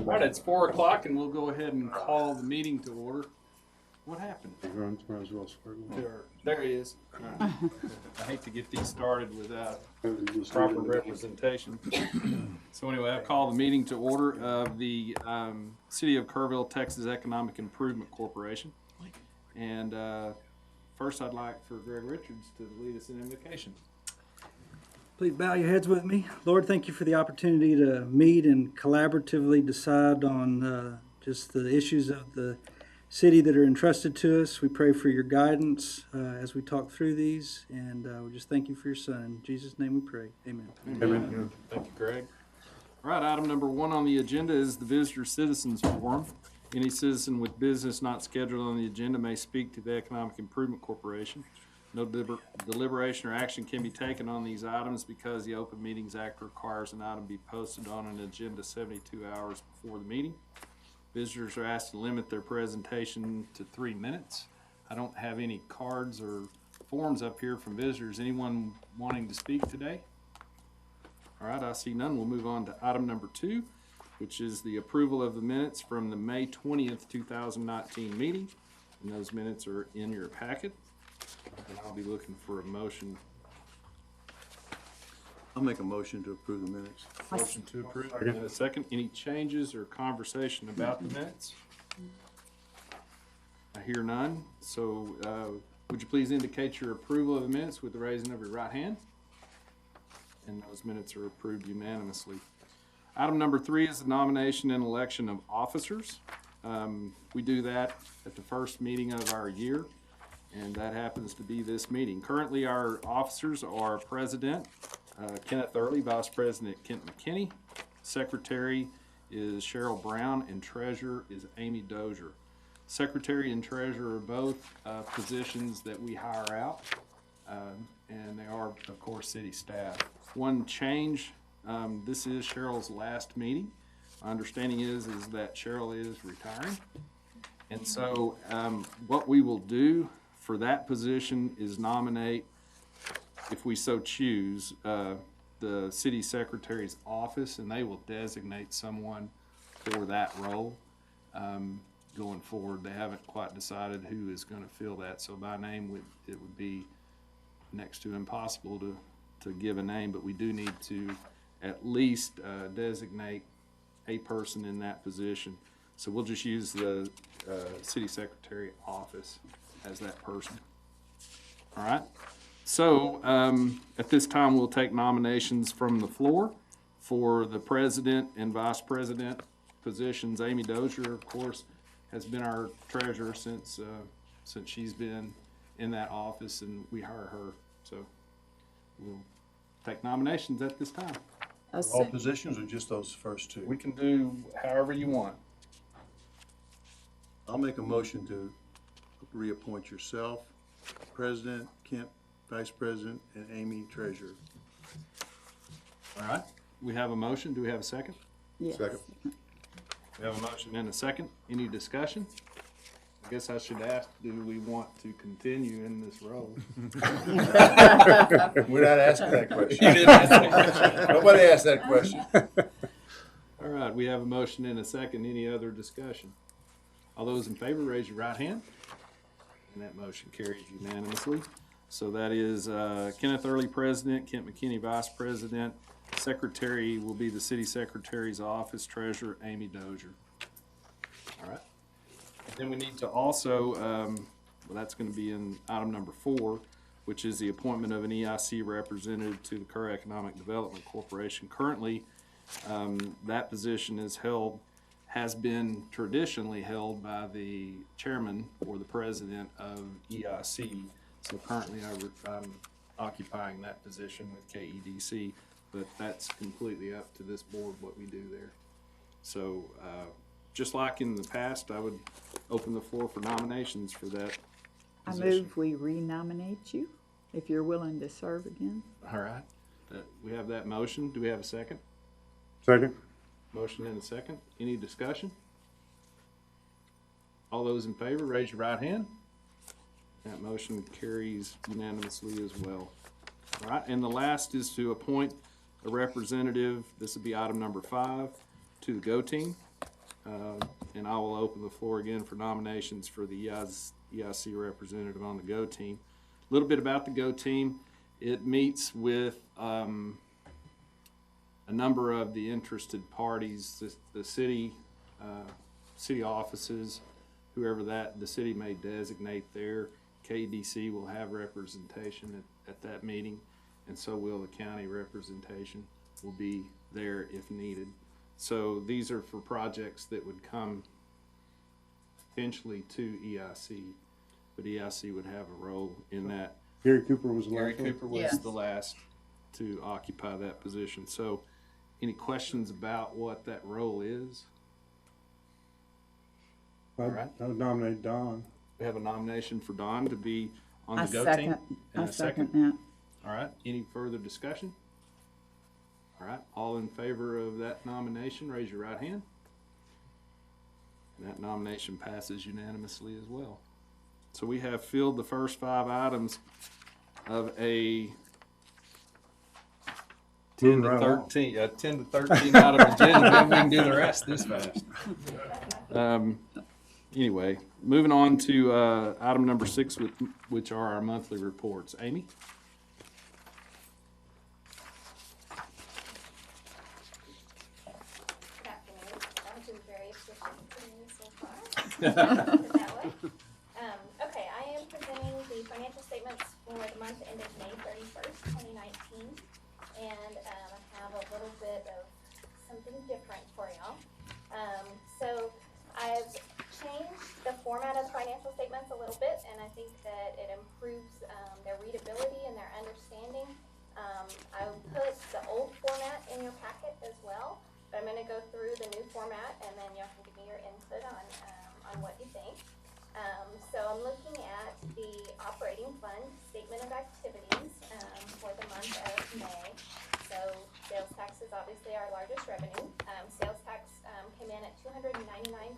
All right, it's 4 o'clock, and we'll go ahead and call the meeting to order. What happened? There he is. Right. I hate to get these started without proper representation. So anyway, I call the meeting to order of the City of Kerrville, Texas Economic Improvement Corporation. And first, I'd like for Greg Richards to lead us in invocation. Please bow your heads with me. Lord, thank you for the opportunity to meet and collaboratively decide on just the issues of the city that are entrusted to us. We pray for your guidance as we talk through these, and we just thank you for your son. In Jesus' name we pray. Amen. Amen. Thank you, Greg. All right, item number 1 on the agenda is the Visitor Citizens Forum. Any citizen with business not scheduled on the agenda may speak to the Economic Improvement Corporation. No deliberation or action can be taken on these items because the Open Meetings Act requires an item be posted on an agenda 72 hours before the meeting. Visitors are asked to limit their presentation to 3 minutes. I don't have any cards or forms up here from visitors. Anyone wanting to speak today? All right, I see none. We'll move on to item number 2, which is the approval of the minutes from the May 20th, 2019 meeting. And those minutes are in your packet. And I'll be looking for a motion. I'll make a motion to approve the minutes. Motion to approve. And a second. Any changes or conversation about the minutes? I hear none. So would you please indicate your approval of the minutes with the raising of your right hand? And those minutes are approved unanimously. Item number 3 is the nomination and election of officers. We do that at the first meeting of our year, and that happens to be this meeting. Currently, our officers are President Kenneth Early, Vice President Kent McKinney, Secretary is Cheryl Brown, and Treasurer is Amy Dozier. Secretary and Treasurer are both positions that we hire out, and they are, of course, city staff. One change, this is Cheryl's last meeting. My understanding is that Cheryl is retiring, and so what we will do for that position is nominate, if we so choose, the city secretary's office, and they will designate someone for that role going forward. They haven't quite decided who is going to fill that, so by name it would be next to impossible to give a name, but we do need to at least designate a person in that position. So we'll just use the city secretary office as that person. All right. So at this time, we'll take nominations from the floor for the president and vice president positions. Amy Dozier, of course, has been our treasurer since she's been in that office, and we hire her. So we'll take nominations at this time. All positions or just those first 2? We can do however you want. I'll make a motion to reappoint yourself, President, Kent, Vice President, and Amy, Treasurer. All right. We have a motion. Do we have a second? Yes. Second. We have a motion and a second. Any discussion? I guess I should ask, do we want to continue in this role? We're not asking that question. You didn't ask that question. Nobody asked that question. All right, we have a motion and a second. Any other discussion? All those in favor, raise your right hand. And that motion carries unanimously. So that is Kenneth Early, President, Kent McKinney, Vice President. Secretary will be the City Secretary's office, Treasurer, Amy Dozier. All right. Then we need to also, well, that's going to be in item number 4, which is the appointment of an EIC representative to the KERR Economic Development Corporation. Currently, that position has been traditionally held by the chairman or the president of EIC. So currently I'm occupying that position with KEDC, but that's completely up to this board what we do there. So just like in the past, I would open the floor for nominations for that position. I move we renominate you, if you're willing to serve again. All right. We have that motion. Do we have a second? Second. Motion and a second. Any discussion? All those in favor, raise your right hand. That motion carries unanimously as well. All right, and the last is to appoint a representative, this would be item number 5, to the GO team. And I will open the floor again for nominations for the EIC representative on the GO team. A little bit about the GO team. It meets with a number of the interested parties, the city, city offices, whoever the city may designate there. KDC will have representation at that meeting, and so will the county representation will be there if needed. So these are for projects that would come potentially to EIC, but EIC would have a role in that. Gary Cooper was the Gary last one? Cooper was Yes. the last to occupy that position. So any questions about what that role is? All right. I would nominate Don. We have a nomination for Don to be on I the GO team. second, And I a second that. All right, any further discussion? All right, all in favor of that nomination, raise your right hand. And that nomination passes unanimously as well. So we have filled the first 5 items of a 10 to Moving right along. 13, 10 to 13 item agenda, then we can do the rest this fast. Anyway, moving on to item number 6, which are our monthly reports. Amy? Good afternoon. That was very efficient for me so far. Put it that way. Okay, I am presenting the financial statements for the month ended May 31st, 2019. And I have a little bit of something different for y'all. So I've changed the format of financial statements a little bit, and I think that it improves their readability and their understanding. I put the old format in your packet as well, but I'm gonna go through the new format, and then y'all can give me your input on what you think. So I'm looking at the operating fund statement of activities for the month of May. So sales tax is obviously our largest revenue. Sales tax came in at $299,000.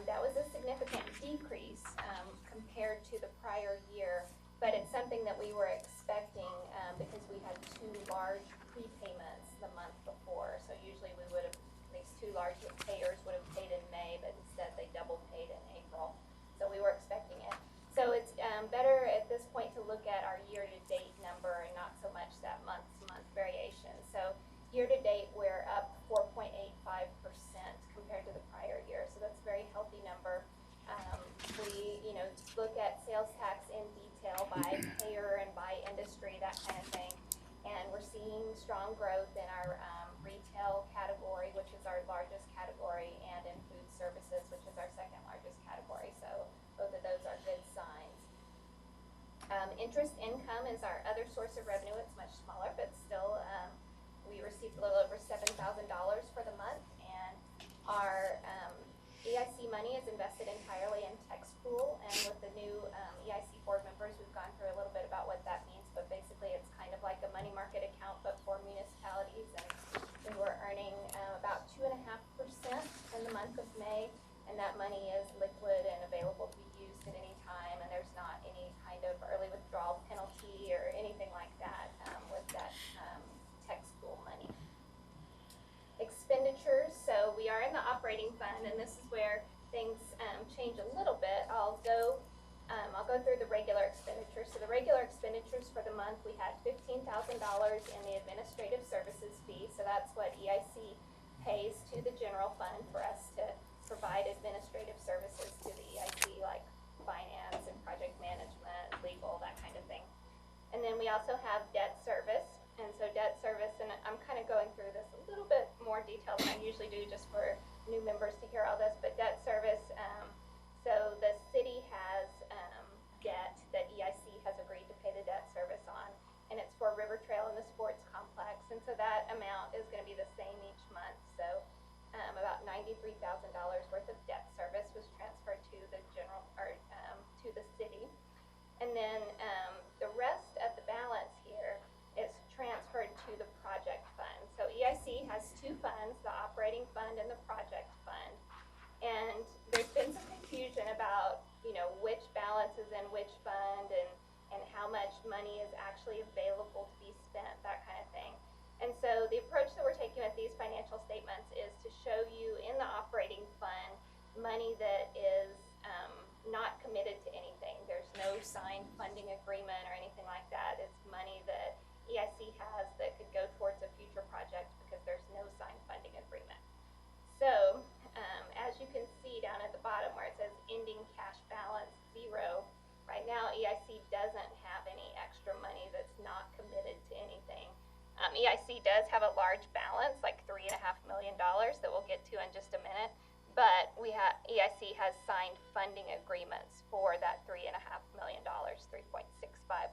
That was a significant decrease compared to the prior year, but it's something that we were expecting because we had 2 large prepayments the month before. So usually we would have, these 2 large payers would have paid in May, but instead they double paid in April. So we were expecting it. So it's better at this point to look at our year-to-date number and not so much that month-to-month variation. So year-to-date, we're up 4.85% compared to the prior year. So that's a very healthy number. We, look at sales tax in detail by payer and by industry, that kind of thing. And we're seeing strong growth in our retail category, which is our largest category, and in food services, which is our second largest category. So both of those are good signs. Interest income is our other source of revenue. It's much smaller, but still, we received a little over $7,000 for the month, and our EIC money is invested entirely in text pool, and with the new EIC board members, we've gone through a little bit about what that means, but basically it's kind of like a money market account, but for municipalities, and we were earning about 2.5% in the month of May, and that money is liquid and available to be used at any time, and there's not any kind of early withdrawal penalty or anything like that with that text pool money. Expenditures, so we are in the operating fund, and this is where things change a little bit. I'll go through the regular expenditures. So the regular expenditures for the month, we had $15,000 in the administrative services fee. So that's what EIC pays to the general fund for us to provide administrative services to the EIC, like finance and project management, legal, that kind of thing. And then we also have debt service. And so debt service, and I'm kind of going through this a little bit more detail than I usually do just for new members to hear all this, but debt service, so the city has debt that EIC has agreed to pay the debt service on, and it's for River Trail and the sports complex, and so that amount is going to be the same each month. So about $93,000 worth of debt service was transferred to the general, or to the city. And then the rest of the balance here is transferred to the project fund. So EIC has 2 funds, the operating fund and the project fund. And there's been some confusion about, which balance is in which fund and how much money is actually available to be spent, that kind of thing. And so the approach that we're taking with these financial statements is to show you in the operating money that is not committed to anything. There's no signed funding agreement or anything like that. It's money that EIC has that could go towards a future project because there's no signed funding agreement. So, as you can see down at the bottom where it says ending cash balance 0, right now EIC doesn't have any extra money that's not committed to anything. EIC does have a large balance, like $3.5 million that we'll get to in just a minute, but EIC has signed funding agreements for that $3.5 million, $3.65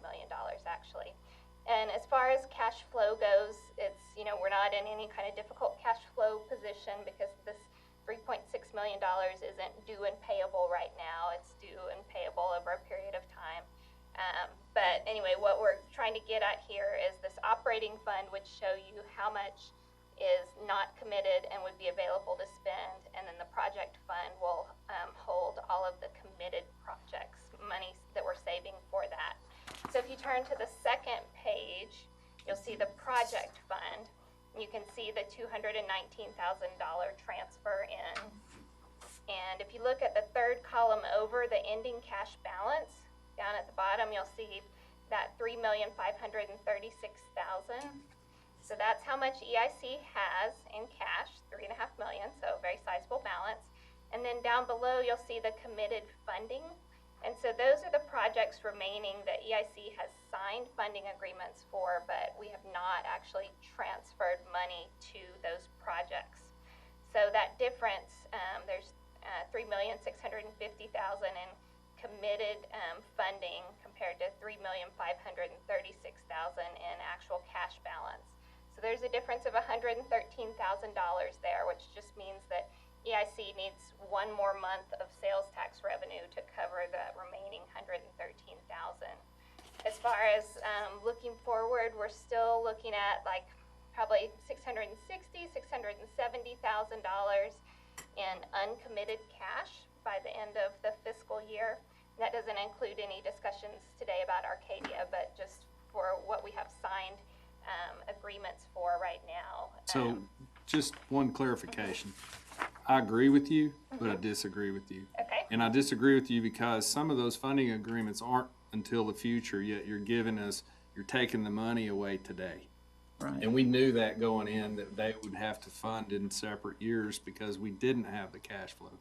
million actually. And as far as cash flow goes, it's, we're not in any kind of difficult cash flow position because this $3.6 million isn't due and payable right now. It's due and payable over a period of time. But anyway, what we're trying to get at here is this operating fund would show you how much is not committed and would be available to spend, and then the project fund will hold all of the committed projects, money that we're saving for that. So if you turn to the second page, you'll see the project fund. You can see the $219,000 transfer in. And if you look at the third column over, the ending cash balance, down at the bottom, you'll see that $3,536,000. So that's how much EIC has in cash, $3.5 million, so a very sizable balance. And then down below, you'll see the committed funding. And so those are the projects remaining that EIC has signed funding agreements for, but we have not actually transferred money to those projects. So that difference, there's $3,650,000 in committed funding compared to $3,536,000 in actual cash balance. So there's a difference of $113,000 there, which just means that EIC needs one more month of sales tax revenue to cover the remaining $113,000. As far as looking forward, we're still looking at like probably $660,000, $670,000 in uncommitted cash by the end of the fiscal year. That doesn't include any discussions today about Arcadia, but just for what we have signed agreements for right now. So, just one clarification. I agree with you, but I disagree with you. Okay. And I disagree with you because some of those funding agreements aren't until the future, yet you're taking the money away today. Right. And we knew that going in, that they would have to fund in separate years because we didn't have the cash flow.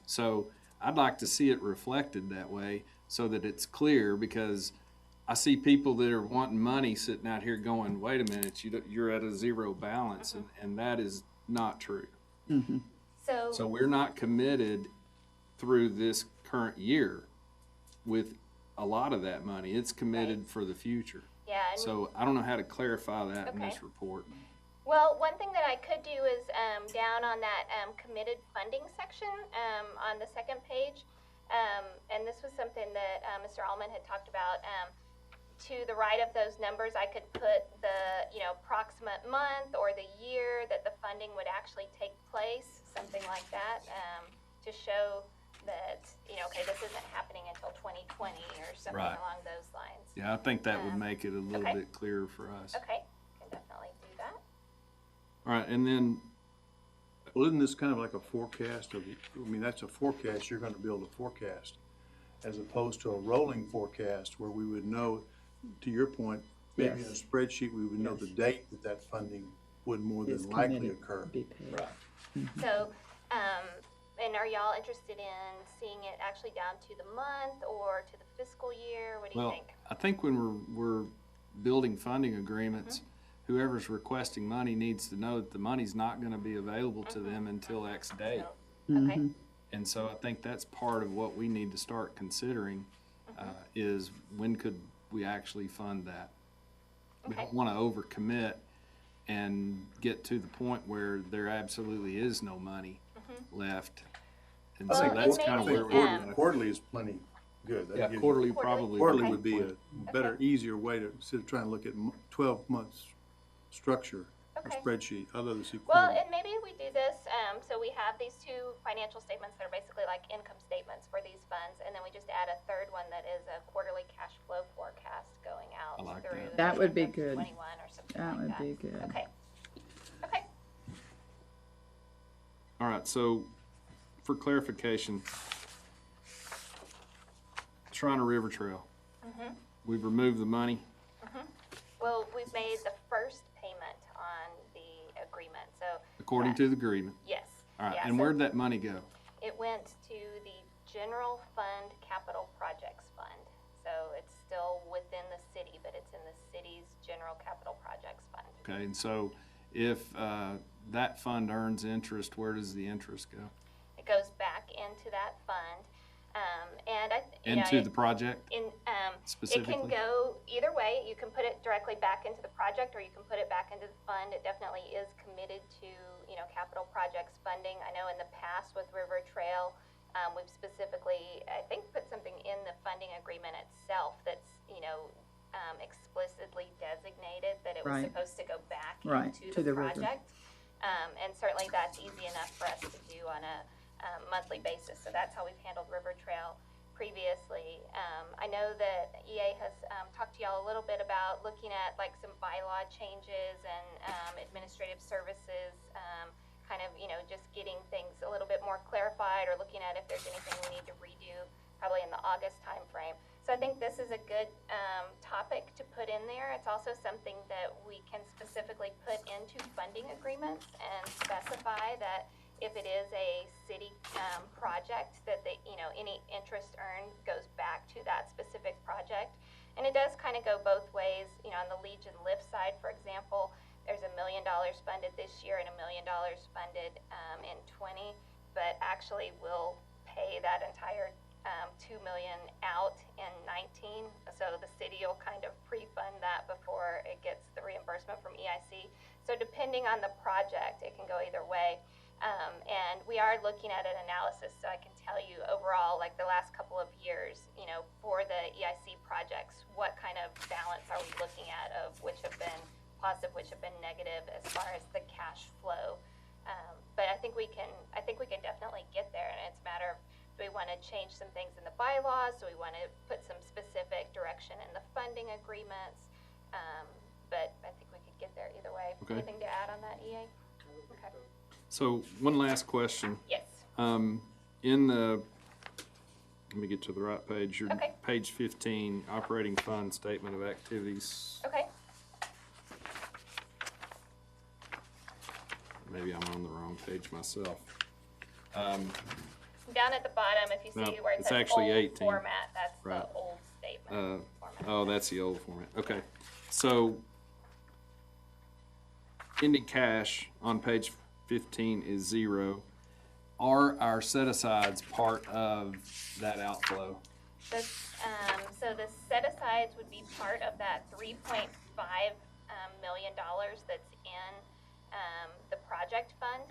So I'd like to see it reflected that way so that it's clear, because I see people that are wanting money sitting out here going, wait a minute, you're at a zero balance, and that is not true. So we're not committed through this current year with a lot of that money. It's committed for the future. Yeah. And So I don't know how to clarify that in Okay. this report. well, one thing that I could do is down on that committed funding section on the second page, and this was something that Mr. Allman had talked about. To the right of those numbers, I could put the approximate month or the year that the funding would actually take place, something like that, to show that okay, this isn't happening until 2020 or something Right. along those lines. Yeah, I think that would make it a little okay. bit clearer for us. Okay, can definitely do that. All right, and then, Well, isn't this kind of like a forecast of, that's a forecast, you're gonna build a forecast, as opposed to a rolling forecast where we would know, to your point, maybe in a Yes. spreadsheet, we would know the date that funding would more Is than likely committed occur. to be paid. So, and are y'all interested in seeing it actually down to the month or to the fiscal year? What do you well, think? I think when we're building funding agreements, whoever's requesting money needs to know that the money's not gonna be available to them until X date. Okay, And so I think that's part of what we need to start considering, is when could we actually fund that? We Okay. don't wanna overcommit and get to the point where there absolutely is no money left. And Well, so and that's kind of maybe, where we're. Quarterly is plenty good. That'd Yeah, give you- quarterly Quarterly. probably. Quarterly Okay. would be a better, easier way to, instead of trying to look at 12 months structure, a Okay. spreadsheet, I'd rather see well, quarterly. and maybe we do this, so we have these two financial statements that are basically like income statements for these funds, and then we just add a third one that is a quarterly cash flow forecast going out I like through that. That the would be end of good. 21 or something That like would that. be good. Okay. Okay. All right, so for clarification, Shriner River Trail, we've removed the money. Well, we've made the first payment on the agreement, so. According to the agreement. Yes. All right, Yeah, and so where'd that money go? it went to the General Fund Capital Projects Fund. So it's still within the city, but it's in the city's General Capital Projects Fund. Okay, and so if that fund earns interest, where does the interest go? It goes back into that fund, and Into the project it specifically? can go either way. You can put it directly back into the project, or you can put it back into the fund. It definitely is committed to, capital projects funding. I know in the past with River Trail, we've specifically, I think, put something in the funding agreement itself that's, explicitly designated that it was Right. supposed to go back Right, into to the the river. project. And certainly that's easy enough for us to do on a monthly basis. So that's how we've handled River Trail previously. I know that EA has talked to y'all a little bit about looking at like some bylaw changes and administrative services, kind of, just getting things a little bit more clarified, or looking at if there's anything we need to redo, probably in the August timeframe. So I think this is a good topic to put in there. It's also something that we can specifically put into funding agreements and specify that if it is a city project, that any interest earned goes back to that specific project. And it does kind of go both ways. On the Legion Lift side, for example, there's $1 million funded this year and $1 million funded in 20, but actually we'll pay that entire $2 million out in 19. So the city will kind of pre-fund that before it gets the reimbursement from EIC. So depending on the project, it can go either way. And we are looking at an analysis, so I can tell you overall, like the last couple of years, for the EIC projects, what kind of balance are we looking at of which have been positive, which have been negative as far as the cash flow. But I think we can definitely get there, and it's a matter of, do we want to change some things in the bylaws? Do we want to put some specific direction in the funding agreements? But I think we could get there either way. Okay. Anything to add on that, EA? Okay. So one last question. Yes. Let me get to the right page. Your Okay. page 15, operating fund statement of activities. Okay. Maybe I'm on the wrong page myself. Down at the bottom, if you see No, where it it's says actually old 18. format, that's Right. the old statement format. Oh, that's the old format. Okay. So ending cash on page 15 is 0. Are our set-asides part of that outflow? So the set-asides would be part of that $3.5 million that's in the project fund.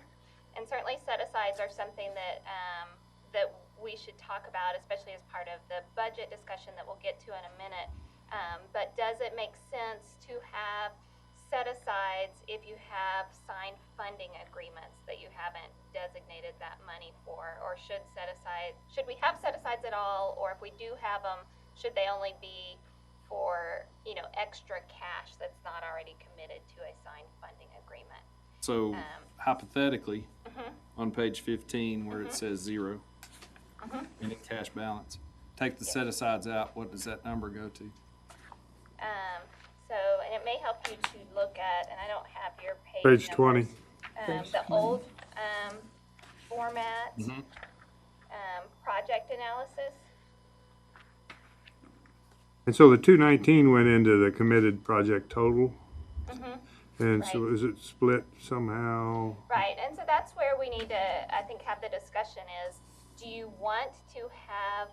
And certainly set-asides are something that that we should talk about, especially as part of the budget discussion that we'll get to in a minute. But does it make sense to have set-asides if you have signed funding agreements that you haven't designated that money for? Or should we have set-asides at all? Or if we do have them, should they only be for, extra cash that's not already committed to a signed funding agreement? So hypothetically, Mhm. on page 15 where it says 0, ending cash balance, take the set-asides out, what does that number go to? And it may help you to look at, and I don't have your page Page numbers. 20. Page The 20. old format, project analysis. And so the 219 went into the committed project total? And so Right. is it split somehow? Right, and so that's where we need to, I think, have the discussion is, do you want to have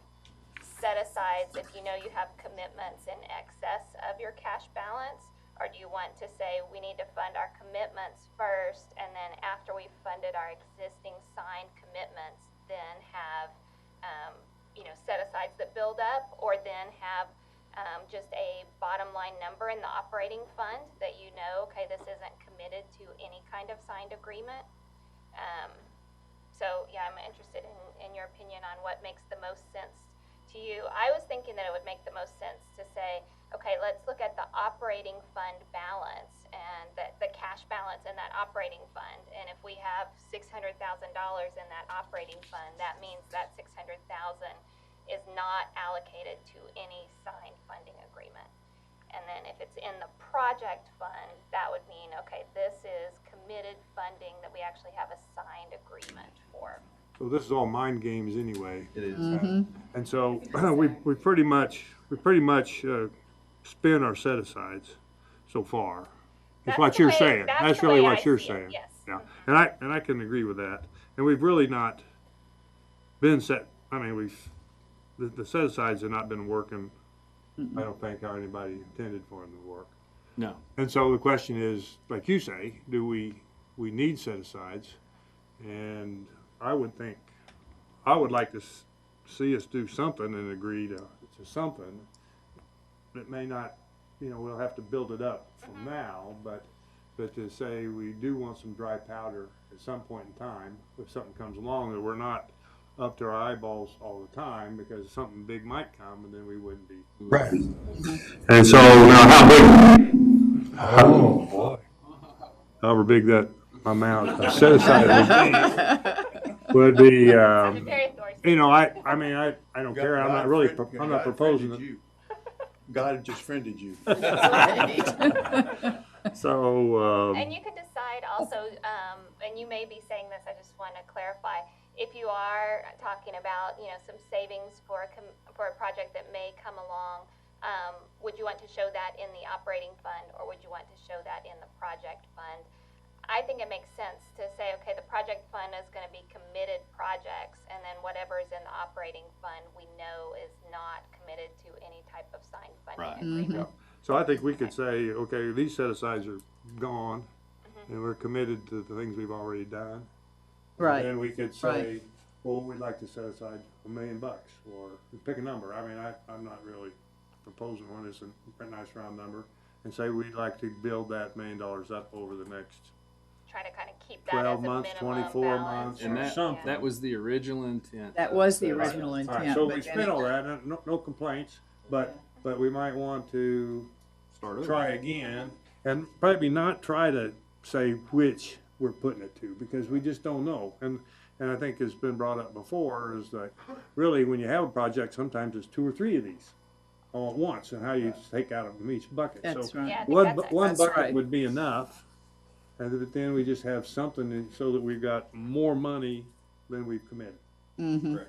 set-asides if you know you have commitments in excess of your cash balance? Or do you want to say we need to fund our commitments first, and then after we've funded our existing signed commitments, then have, set-asides that build up, or then have just a bottom line number in the operating fund that okay, this isn't committed to any kind of signed agreement. So yeah, I'm interested in your opinion on what makes the most sense to you. I was thinking that it would make the most sense to say, okay, let's look at the operating fund balance, and the cash balance in that operating fund. And if we have $600,000 in that operating fund, that means that $600,000 is not allocated to any signed funding agreement. And then if it's in the project fund, that would mean, okay, this is committed funding that we actually have a signed agreement for. So this is all mind games anyway. It is. And so we pretty much spend our set asides so far. That's That's what the you're way- saying. that's That's the really way what I you're see it, saying. yes. Yeah. And I can agree with that. And we've really not been set. I mean, the set asides have not been working. I don't think how anybody intended for them to work. No. And so the question is, like you say, do we need set asides? And I would like to see us do something and agree to something that may not, we'll have to build it up from now, but to say we do want some dry powder at some point in time, if something comes along, that we're not up to our eyeballs all the time, because something big might come and then we wouldn't be. Right. And so now how big? Oh boy. However big that amount set aside would be, I'm very authoritative. I mean, I don't care. I'm not proposing it. God just friended you. So, And you can decide also, and you may be saying this, I just want to clarify, if you are talking about, some savings for a project that may come along, would you want to show that in the operating fund, or would you want to show that in the project fund? I think it makes sense to say, okay, the project fund is going to be committed projects, and then whatever is in the operating fund we know is not committed to any type of signed funding Right. agreement. so I think we could say, okay, these set asides are gone, and we're committed to the things we've already done. Right. And then we could say, well, we'd like to set aside $1 million, or pick a number. I mean, I'm not really proposing one. It's a nice round number, and say we'd like to build that $1 million up over the next Try to kind of keep that 12 as a months, minimum 24 balance. months, And or that, something. that was the original intent. That of was the set original asides. All right, intent. so but we then spent it- all that, and no complaints, but we might want to Start over. try again, and probably not try to say which we're putting it to, because we just don't know. And I think it's been brought up before, is that really when you have a project, sometimes it's 2 or 3 of these all at once, and how you take out of each bucket. That's So right. Yeah, I think one that's one That's bucket right. would be enough, and then we just have something so that we've got more money than we've committed. Mhm.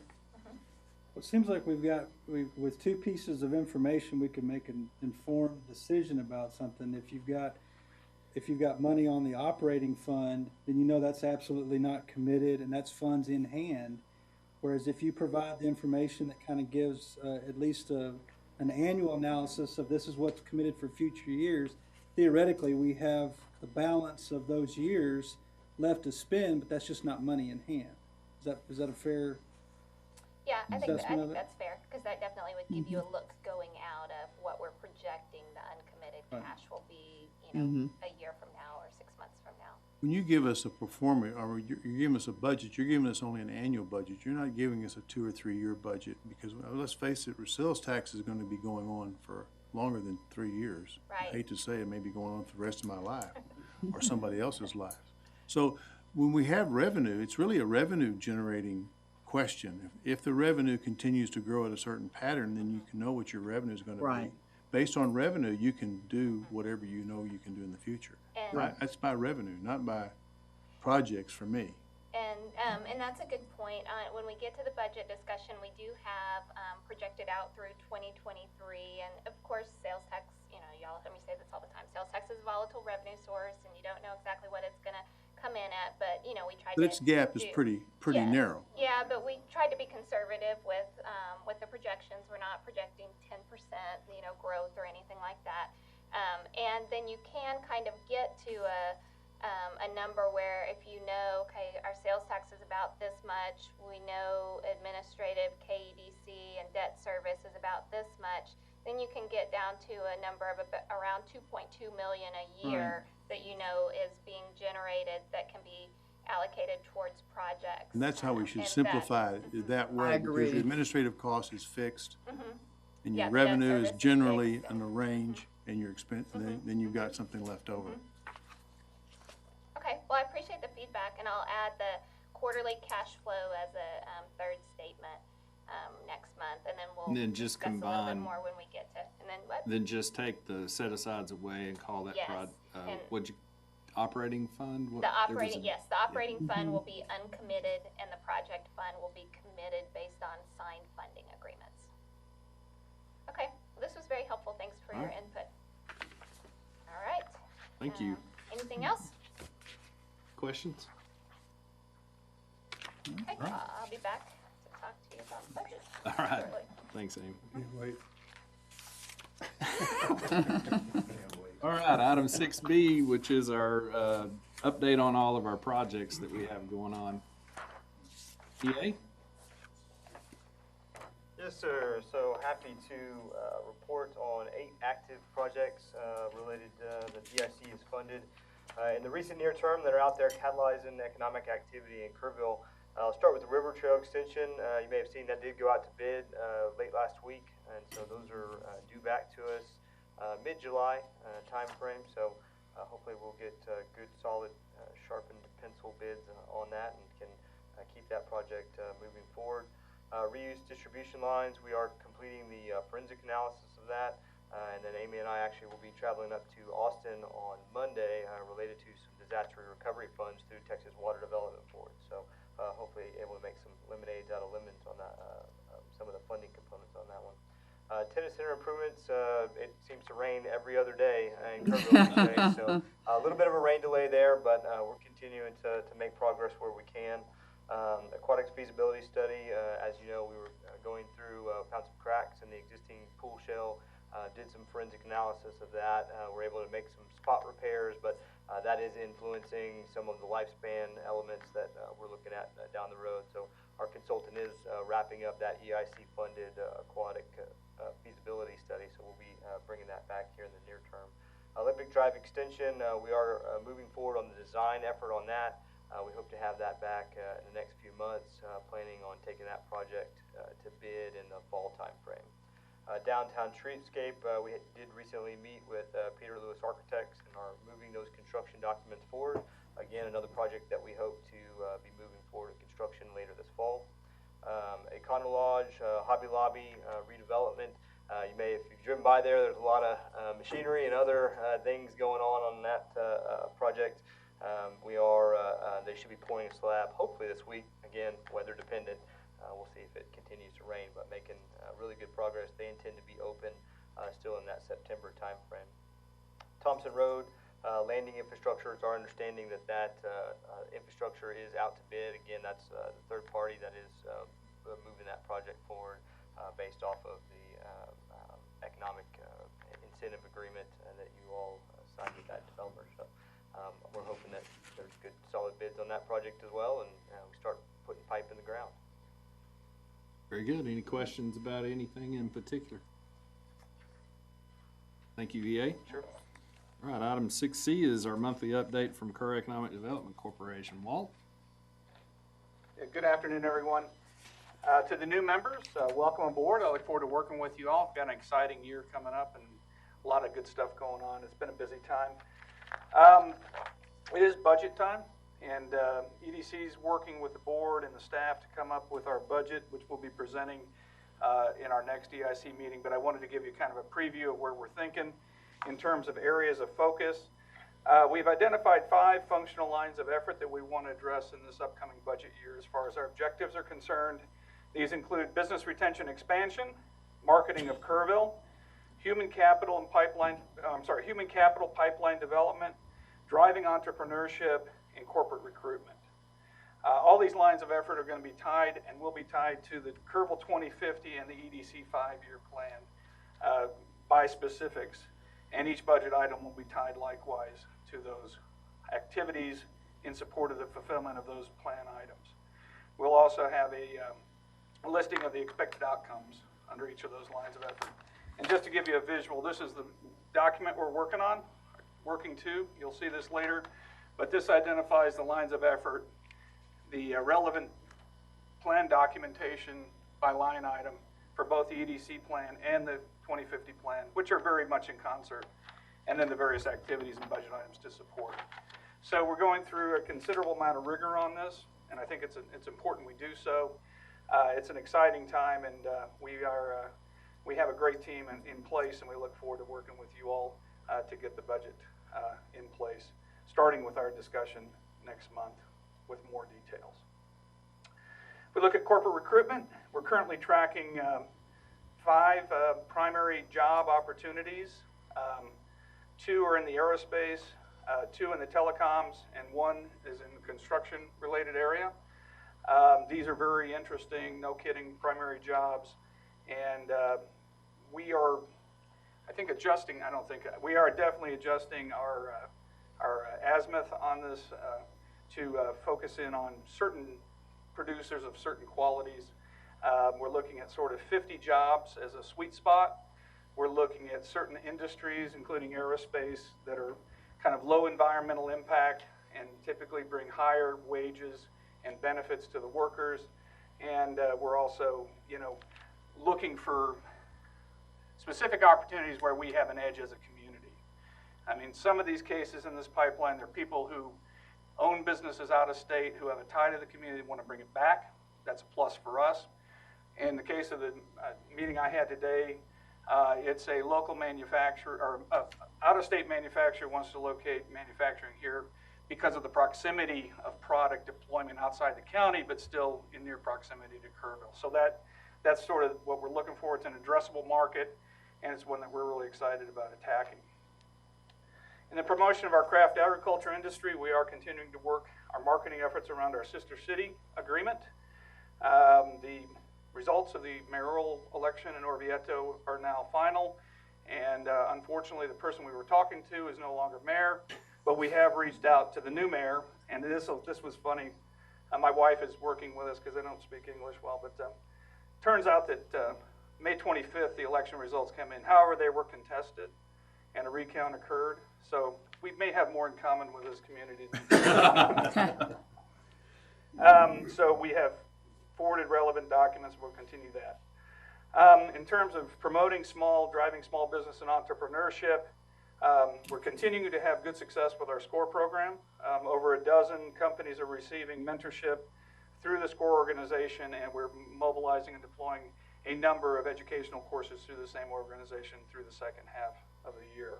It seems like with 2 pieces of information, we can make an informed decision about something. If you've got money on the operating fund, then that's absolutely not committed, and that's funds in hand. Whereas if you provide the information that kind of gives at least an annual analysis of this is what's committed for future years, theoretically we have the balance of those years left to spend, but that's just not money in hand. Is that a fair? Yeah, I think Assessment of it? that's fair, because that definitely would give you a look going out of what we're projecting the uncommitted Right. cash will be, a year from now or 6 months from now. When you give us a performance, or you're giving us a budget, you're giving us only an annual budget. You're not giving us a 2 or 3 year budget, because let's face it, sales tax is going to be going on for longer than 3 years. Right. I hate to say it, may be going on for the rest of my life or somebody else's life. So when we have revenue, it's really a revenue generating question. If the revenue continues to grow at a certain pattern, then you can know what your revenue is going to Right. be. Based on revenue, you can do whatever you know you can do in the future. And That's by revenue, not by projects for me. And that's a good point. When we get to the budget discussion, we do have projected out through 2023, and of course, sales tax. Y'all hear me say this all the time. Sales tax is a volatile revenue source, and you don't know exactly what it's going to come in at. But we tried But to. its gap is do- pretty Yes. narrow. Yeah, but we tried to be conservative with the projections. We're not projecting 10%, growth or anything like that. And then you can kind of get to a number where if okay, our sales tax is about this much, we know administrative, KEDC, and debt service is about this much, then you can get down to a number of around 2.2 million a year that is being generated that can be allocated towards projects. And that's how we should And simplify it that way. I Because agree. your administrative cost is fixed, and Yeah, your debt revenue is service is generally fixed. in a range, and your expense, and then you've got something left over. and I'll add the quarterly cash flow as a third statement next month, and then we'll And then just discuss a little bit combine- more when we get to. And then what? Then just take the set-asides away and call that Yes, and- what'd you, operating fund? What- The there was operating, a- yes, the operating fund will be uncommitted, and the project fund will be committed based on signed funding agreements. Okay, well, this was very helpful. Thanks for your Alright. input. All right. Thank you. Anything else? Questions? Okay, I'll be back to talk to you about the budget. All right. shortly. Thanks, Amy. Wait. All right, item 6B, which is our update on all of our projects that we have going on. EA? Yes, sir. So happy to report on 8 active projects related that DIC is funded in the recent near term that are out there catalyzing economic activity in Kerrville. I'll start with the River Trail extension. You may have seen that did go out to bid late last week, and so those are due back to us mid-July timeframe. So hopefully we'll get good, solid, sharpened pencil bids on that and can keep that project moving forward. Reuse distribution lines, we are completing the forensic analysis of that, and then Amy and I actually will be traveling up to Austin on Monday related to some disaster recovery funds through Texas Water Development Board. So hopefully able to make some lemonades out of lemons on that, some of the funding components on that one. Tennis center improvements, it seems to rain every other day in Kerrville today, so a little bit of a rain delay there, but we're continuing to make progress where we can. Aquatics feasibility study, as you know, we were going through, found some cracks in the existing pool shell, did some forensic analysis of that. We're able to make some spot repairs, but that is influencing some of the lifespan elements that we're looking at down the road. So our consultant is wrapping up that EIC-funded aquatic feasibility study, so we'll be bringing that back here in the near term. Olympic Drive extension, we are moving forward on the design effort on that. We hope to have that back in the next few months, planning on taking that project to bid in the fall timeframe. Downtown streetscape, we did recently meet with Peter Lewis Architects and are moving those construction documents forward. Again, another project that we hope to be moving forward in construction later this fall. Econo Lodge, Hobby Lobby redevelopment. You may, if you've driven by there, there's a lot of machinery and other things going on that project. They should be pouring a slab hopefully this week, again, weather dependent. We'll see if it continues to rain, but making really good progress. They intend to be open still in that September timeframe. Thompson Road, landing infrastructure, it's our understanding that infrastructure is out to bid. Again, that's the third party that is moving that project forward based off of the economic incentive agreement that you all signed with that developer. So we're hoping that there's good solid bids on that project as well, and we start putting pipe in the ground. Very good. Any questions about anything in particular? Thank you, EA. Sure. All right, item 6C is our monthly update from KERR Economic Development Corporation. Walt? Yeah, good afternoon, everyone. To the new members, welcome aboard. I look forward to working with you all. We've got an exciting year coming up and a lot of good stuff going on. It's been a busy time. It is budget time, and EDC is working with the board and the staff to come up with our budget, which we'll be presenting in our next EIC meeting. But I wanted to give you kind of a preview of where we're thinking in terms of areas of focus. We've identified 5 functional lines of effort that we want to address in this upcoming budget year as far as our objectives are concerned. These include business retention expansion, marketing of Kerrville, human capital pipeline development, driving entrepreneurship, and corporate recruitment. All these lines of effort are going to be tied and will be tied to the Kerrville 2050 and the EDC 5-year plan by specifics. And each budget item will be tied likewise to those activities in support of the fulfillment of those plan items. We'll also have a listing of the expected outcomes under each of those lines of effort. And just to give you a visual, this is the document we're working to. You'll see this later, but this identifies the lines of effort, the relevant plan documentation by line item for both the EDC plan and the 2050 plan, which are very much in concert, and then the various activities and budget items to support. So we're going through a considerable amount of rigor on this, and I think it's important we do so. It's an exciting time, and we have a great team in place, and we look forward to working with you all to get the budget in place, starting with our discussion next month with more details. If we look at corporate recruitment, we're currently tracking 5 primary job opportunities. 2 are in the aerospace, 2 in the telecoms, and 1 is in the construction-related area. These are very interesting, no kidding, primary jobs, and we are, I think, we are definitely adjusting our azimuth on this to focus in on certain producers of certain qualities. We're looking at sort of 50 jobs as a sweet spot. We're looking at certain industries, including aerospace, that are kind of low environmental impact and typically bring higher wages and benefits to the workers. And we're also, looking for specific opportunities where we have an edge as a community. I mean, some of these cases in this pipeline, they're people who own businesses out of state, who have a tie to the community, want to bring it back. That's a plus for us. In the case of the meeting I had today, it's a local manufacturer, or out-of-state manufacturer wants to locate manufacturing here because of the proximity of product deployment outside the county, but still in near proximity to Kerrville. So that's sort of what we're looking for. It's an addressable market, and it's one that we're really excited about attacking. In the promotion of our craft agriculture industry, we are continuing to work our marketing efforts around our sister city agreement. The results of the mayoral election in Orvieto are now final, and unfortunately the person we were talking to is no longer mayor, but we have reached out to the new mayor, and this was funny. My wife is working with us because I don't speak English well, but turns out that May 25th the election results came in. However, they were contested, and a recount occurred, so we may have more in common with this community. So we have forwarded relevant documents, we'll continue that. In terms of promoting driving small business and entrepreneurship, we're continuing to have good success with our SCORE program. Over a dozen companies are receiving mentorship through the SCORE organization, and we're mobilizing and deploying a number of educational courses through the same organization through the second half of the year.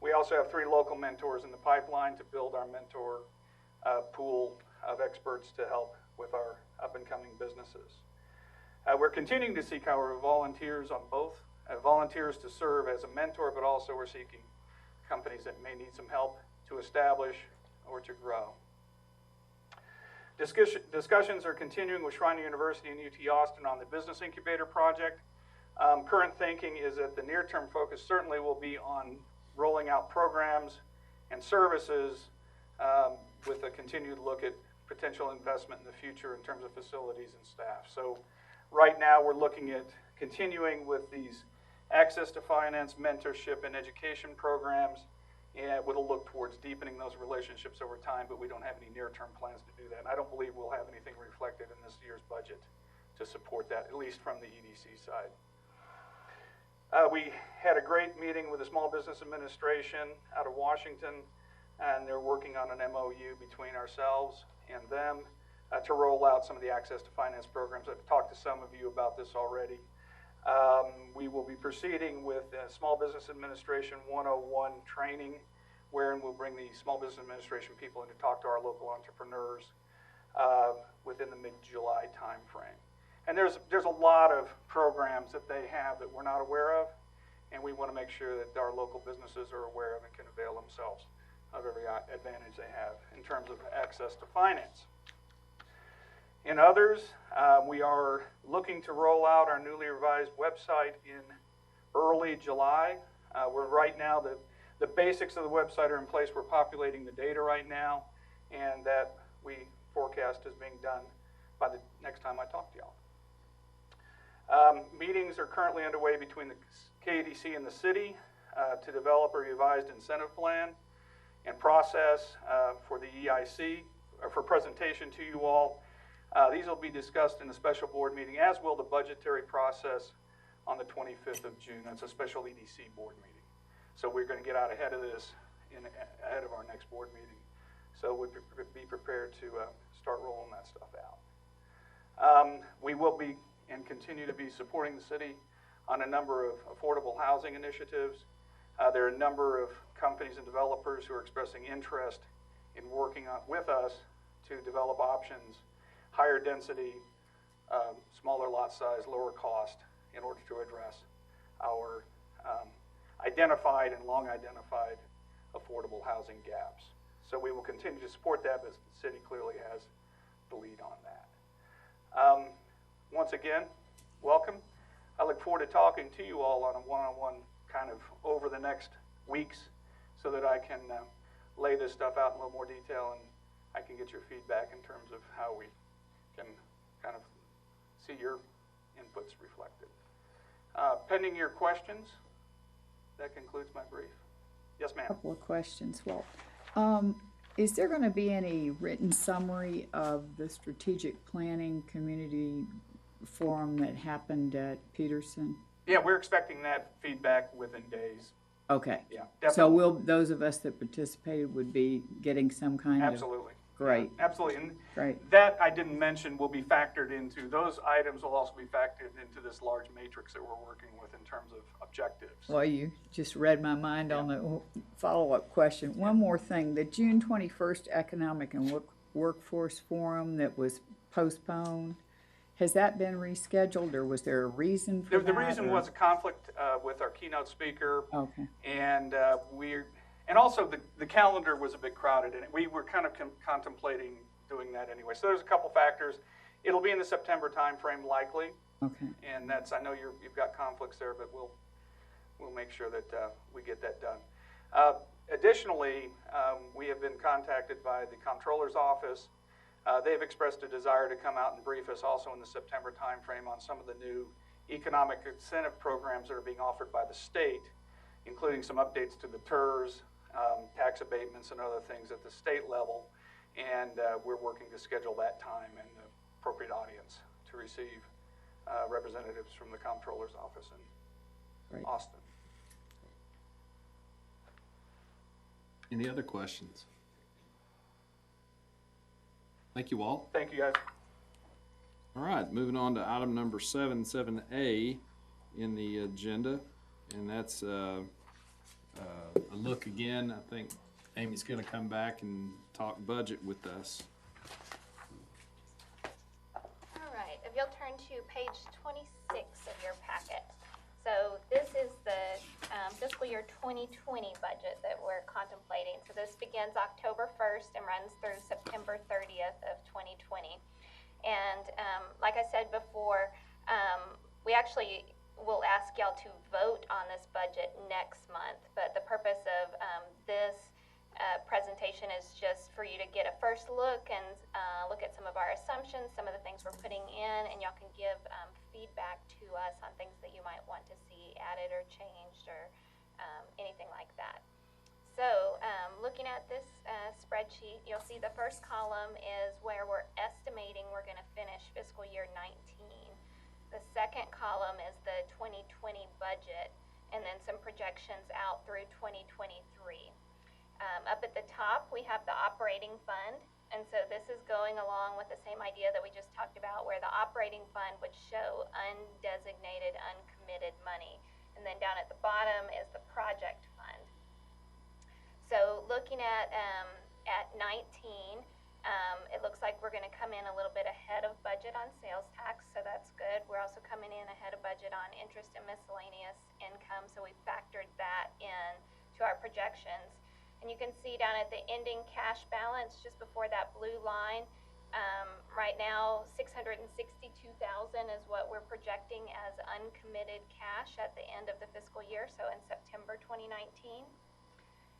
We also have 3 local mentors in the pipeline to build our mentor pool of experts to help with our up-and-coming businesses. We're continuing to seek, however, volunteers on both. Volunteers to serve as a mentor, but also we're seeking companies that may need some help to establish or to grow. Discussions are continuing with Schreiner University and UT Austin on the Business Incubator project. Current thinking is that the near-term focus certainly will be on rolling out programs and services with a continued look at potential investment in the future in terms of facilities and staff. So right now we're looking at continuing with these access to finance, mentorship, and education programs, and with a look towards deepening those relationships over time, but we don't have any near-term plans to do that. And I don't believe we'll have anything reflected in this year's budget to support that, at least from the EDC side. We had a great meeting with the Small Business Administration out of Washington, and they're working on an MOU between ourselves and them to roll out some of the access to finance programs. I've talked to some of you about this already. We will be proceeding with Small Business Administration 101 training, wherein we'll bring the Small Business Administration people in to talk to our local entrepreneurs within the mid-July timeframe. And there's a lot of programs that they have that we're not aware of, and we want to make sure that our local businesses are aware of and can avail themselves of every advantage they have in terms of access to finance. In others, we are looking to roll out our newly revised website in early July. We're right now, the basics of the website are in place. We're populating the data right now, and that we forecast is being done by the next time I talk to y'all. Meetings are currently underway between the KEDC and the city to develop a revised incentive plan and process for the EIC, or for presentation to you all. These will be discussed in a special board meeting, as will the budgetary process on the 25th of June. That's a special EDC board meeting. So we're going to get out ahead of this, ahead of our next board meeting. So we'd be prepared to start rolling that stuff out. We will be and continue to be supporting the city on a number of affordable housing initiatives. There are a number of companies and developers who are expressing interest in working with us to develop options, higher density, smaller lot size, lower cost, in order to address our identified and long identified affordable housing gaps. So we will continue to support that, but the city clearly has the lead on that. Once again, welcome. I look forward to talking to you all on a one-on-one kind of over the next weeks so that I can lay this stuff out in a little more detail and I can get your feedback in terms of how we can kind of see your inputs reflected. Pending your questions, that concludes my brief. Yes, ma'am. Couple of questions, Walt. Is there going to be any written summary of the strategic planning community forum that happened at Peterson? Yeah, we're expecting that feedback within days. Okay. Yeah, definitely. So will those of us that participated would be getting some kind of? Absolutely. Great. Absolutely. And Great. that I didn't mention will be factored into, those items will also be factored into this large matrix that we're working with in terms of objectives. Well, you just read my mind on the follow-up question. One more thing, the June 21st Economic and Workforce Forum that was postponed, has that been rescheduled, or was there a reason for that? The reason was a conflict with our keynote speaker. Okay. And and also the calendar was a bit crowded, and we were kind of contemplating doing that anyway. So there's a couple factors. It'll be in the September timeframe likely. Okay. And that's, I know you've got conflicts there, but we'll make sure that we get that done. Additionally, we have been contacted by the Comptroller's Office. They've expressed a desire to come out and brief us also in the September timeframe on some of the new economic incentive programs that are being offered by the state, including some updates to the TERS, tax abatements and other things at the state level. And we're working to schedule that time and the appropriate audience to receive representatives from the Comptroller's Office in Great. Austin. Any other questions? Thank you, Walt. Thank you, guys. All right, moving on to item number 7A in the agenda, and that's a look again. I think Amy's going to come back and talk budget with us. All right, if you'll turn to page 26 of your packet. So this is the fiscal year 2020 budget that we're contemplating. So this begins October 1st and runs through September 30th of 2020. And like I said before, we actually will ask y'all to vote on this budget next month. But the purpose of this presentation is just for you to get a first look and look at some of our assumptions, some of the things we're putting in, and y'all can give feedback to us on things that you might want to see added or changed or anything like that. So looking at this spreadsheet, you'll see the first column is where we're estimating we're going to finish fiscal year 19. The second column is the 2020 budget, and then some projections out through 2023. Up at the top, we have the operating fund, and so this is going along with the same idea that we just talked about, where the operating fund would show undesignated, uncommitted money. And then down at the bottom is the project fund. So looking at 19, it looks like we're going to come in a little bit ahead of budget on sales tax, so that's good. We're also coming in ahead of budget on interest and miscellaneous income, so we factored that in to our projections. And you can see down at the ending cash balance, just before that blue line, right now $662,000 is what we're projecting as uncommitted cash at the end of the fiscal year, so in September 2019.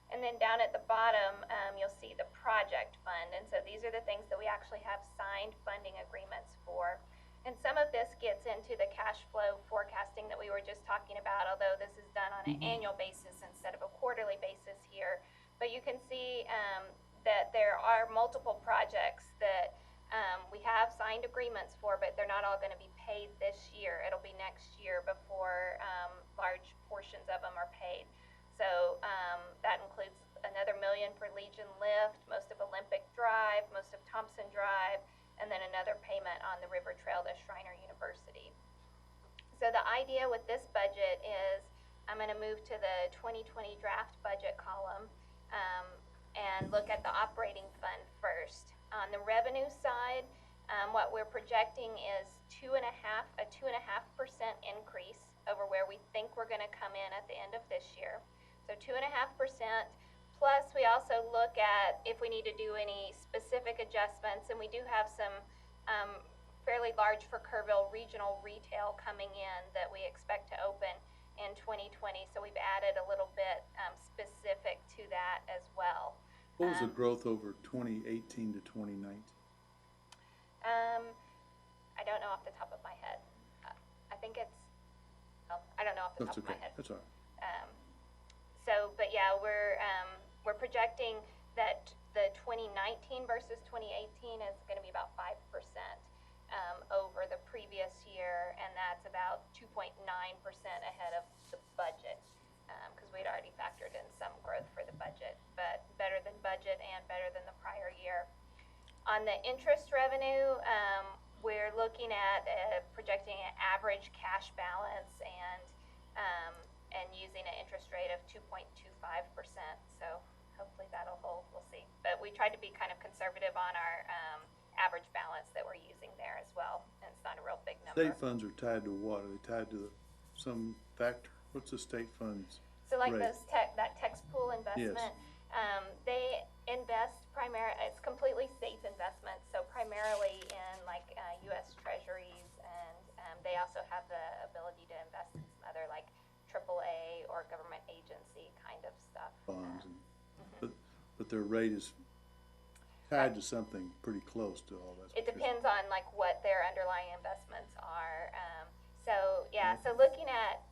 And then down at the bottom, you'll see the project fund. And so these are the things that we actually have signed funding agreements for. And some of this gets into the cash flow forecasting that we were just talking about, although this is done on an annual basis instead of a quarterly basis here. But you can see that there are multiple projects that we have signed agreements for, but they're not all going to be paid this year. It'll be next year before large portions of them are paid. So that includes another million for Legion Lift, most of Olympic Drive, most of Thompson Drive, and then another payment on the River Trail to Shriner University. So the idea with this budget is I'm going to move to the 2020 draft budget column and look at the operating fund first. On the revenue side, what we're projecting is a 2.5% increase over where we think we're going to come in at the end of this year. So 2.5%. Plus, we also look at if we need to do any specific adjustments, and we do have some fairly large for Kerrville regional retail coming in that we expect to open in 2020. So we've added a little bit specific to that as well. What was the growth over 2018 to 2019? I don't know off the top of my head. I think it's, I don't know off the That's top okay. of my head. That's all right. But yeah, we're projecting that the 2019 versus 2018 is going to be about 5% over the previous year, and that's about 2.9% ahead of the budget, because we'd already factored in some growth for the budget, but better than budget and better than the prior year. On the interest revenue, we're looking at projecting an average cash balance and using an interest rate of 2.25%. So hopefully that'll hold. We'll see. But we tried to be kind of conservative on our average balance that we're using there as well, and it's not a real big number. State funds are tied to what? Are they tied to some factor? What's the state funds? So like rate? that text pool investment, they invest it's completely safe investments, so primarily in like U.S. Treasuries, and they also have the ability to invest in some other like AAA or government agency kind of stuff. Bonds, but their rate is tied to something pretty close to all that. It depends on like what their underlying investments are. So yeah, so looking at,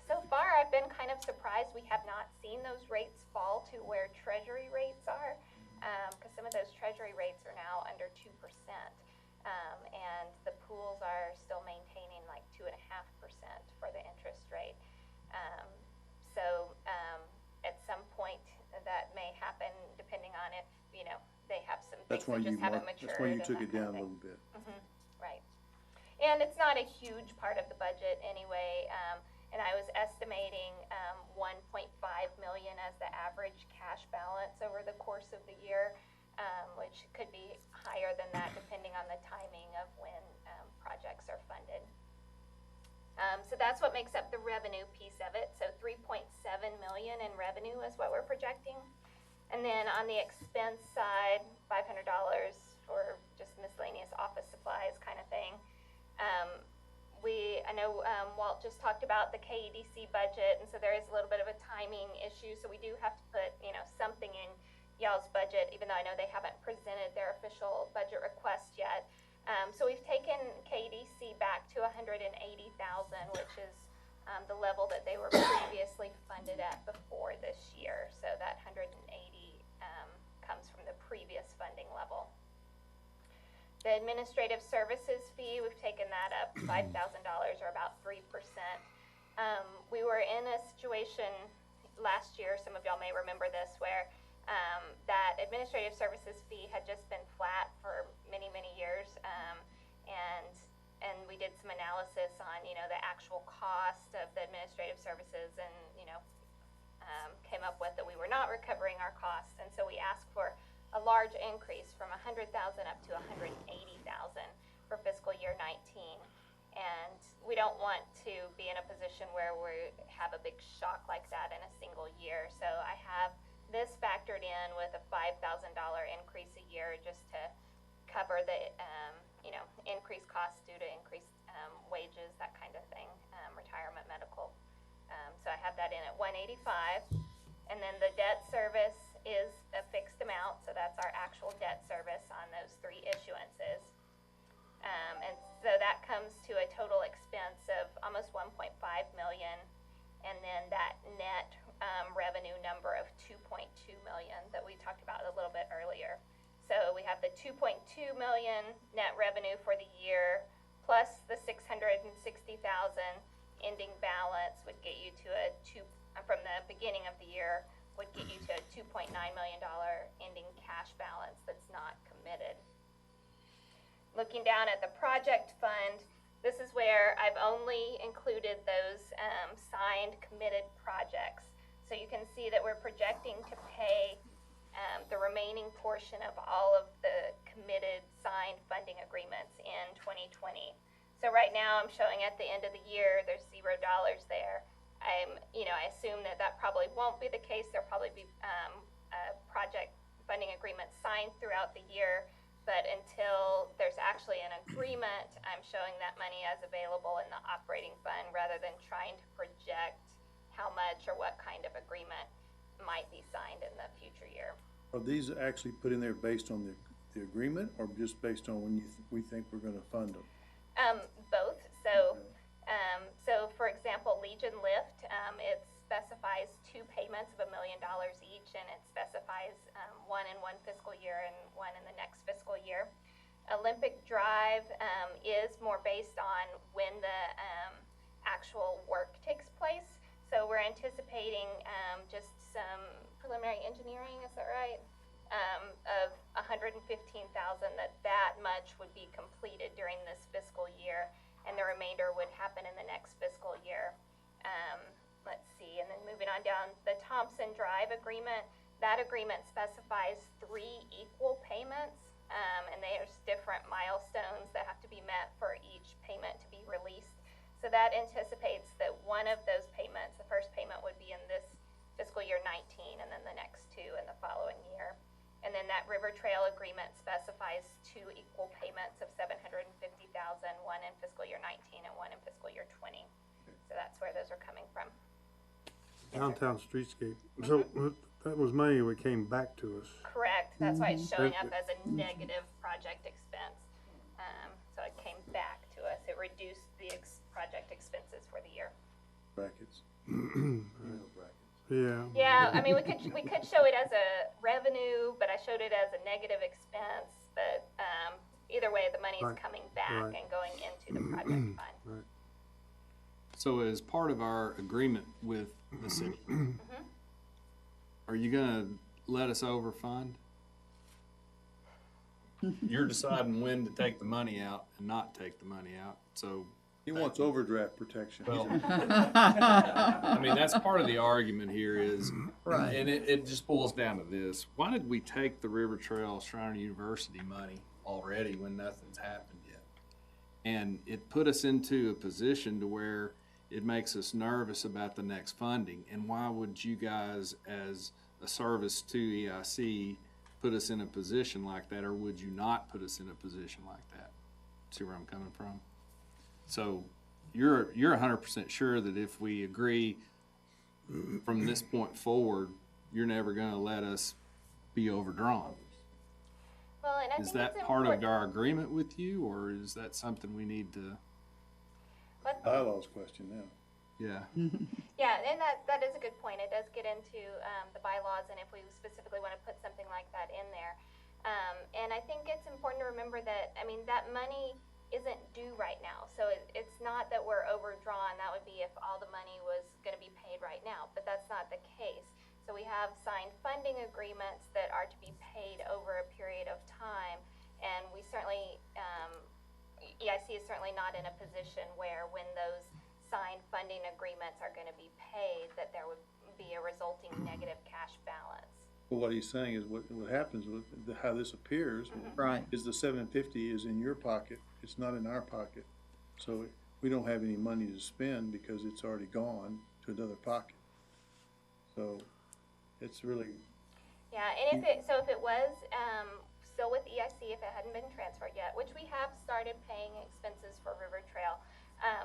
so far I've been kind of surprised we have not seen those rates fall to where Treasury rates are, because some of those Treasury rates are now under 2%, and the pools are still maintaining like 2.5% for the interest rate. So at some point that may happen, depending on if they have some things that just haven't matured. That's why you and took that it kind down of a thing. little bit. Right. And it's not a huge part of the budget anyway. And I was estimating 1.5 million as the average cash balance over the course of the year, which could be higher than that depending on the timing of when projects are funded. So that's what makes up the revenue piece of it. So 3.7 million in revenue is what we're projecting. And then on the expense side, $500 for just miscellaneous office supplies kind of thing. I know Walt just talked about the KEDC budget, and so there is a little bit of a timing issue. So we do have to put something in y'all's budget, even though I know they haven't presented their official budget request yet. So we've taken KEDC back to $180,000, which is the level that they were previously funded at before this year. So that 180 comes from the previous funding level. The administrative services fee, we've taken that up $5,000, or about 3%. We were in a situation last year, some of y'all may remember this, where that administrative services fee had just been flat for many, many years, and we did some analysis on the actual cost of the administrative services, and came up with that we were not recovering our costs, and so we asked for a large increase from $100,000 up to $180,000 for fiscal year 19. And we don't want to be in a position where we have a big shock like that in a single year. So I have this factored in with a $5,000 increase a year just to cover the increased costs due to increased wages, that kind of thing, retirement, medical. So I have that in at 185. And then the debt service is a fixed amount, so that's our actual debt service on those 3 issuances. And so that comes to a total expense of almost 1.5 million, and then that net revenue number of 2.2 million that we talked about a little bit earlier. So we have the 2.2 million net revenue for the year, plus the 660,000 ending balance would get you to from the beginning of the year, would get you to a $2.9 million ending cash balance that's not committed. Looking down at the project fund, this is where I've only included those signed, committed projects. So you can see that we're projecting to pay the remaining portion of all of the committed signed funding agreements in 2020. So right now I'm showing at the end of the year, there's $0 there. I assume that probably won't be the case. There'll probably be project funding agreements signed throughout the year, but until there's actually an agreement, I'm showing that money as available in the operating fund rather than trying to project how much or what kind of agreement might be signed in the future year. Are these actually put in there based on the agreement, or just based on when we think we're gonna fund them? Both. So for example, Legion Lift, it specifies 2 payments of $1 million each, and it specifies one in one fiscal year and one in the next fiscal year. Olympic Drive is more based on when the actual work takes place. So we're anticipating just some preliminary engineering, is that right? Of $115,000, that much would be completed during this fiscal year, and the remainder would happen in the next fiscal year. Let's see, and then moving on down, the Thompson Drive agreement, that agreement specifies 3 equal payments, and there's different milestones that have to be met for each payment to be released. So that anticipates that one of those payments, the first payment would be in this fiscal year 19, and then the next 2 in the following year. And then that River Trail agreement specifies 2 equal payments of $750,000, one in fiscal year 19 and one in fiscal year 20. So that's where those are coming from. Downtown streetscape. So that was money that came back to us. Correct. That's why it's showing up as a negative project expense. So it came back to us. It reduced the project expenses for the year. Brackets. Yeah. Yeah, I mean, we could show it as a revenue, but I showed it as a negative expense. But either way, the money is Right. coming back Right. and going into the project fund. Right. So as part of our agreement with the city, are you gonna let us overfund? You're deciding when to take the money out and not take the money out, so, He wants overdraft protection. well, I mean, that's part of the argument here is, Right. and it just boils down to this: why did we take the River Trail Shriner University money already when nothing's happened yet? And it put us into a position to where it makes us nervous about the next funding. And why would you guys, as a service to EIC, put us in a position like that, or would you not put us in a position like that? See where I'm coming from? So you're 100% sure that if we agree from this point forward, you're never going to let us be overdrawn. Well, and I Is think that it's part of important. our agreement with you, or is that something we need to? Bylaws question now. Yeah. Yeah, and that is a good point. It does get into the bylaws, and if we specifically want to put something like that in there. And I think it's important to remember that, I mean, that money isn't due right now. So it's not that we're overdrawn. That would be if all the money was going to be paid right now, but that's not the case. So we have signed funding agreements that are to be paid over a period of time, and we certainly, EIC is certainly not in a position where when those signed funding agreements are going to be paid, that there would be a resulting negative cash balance. Well, what he's saying is what happens with how this appears Right. is the $750 is in your pocket. It's not in our pocket. So we don't have any money to spend because it's already gone to another pocket. So it's really, Yeah, and if it was still with EIC, if it hadn't been transferred yet, which we have started paying expenses for River Trail,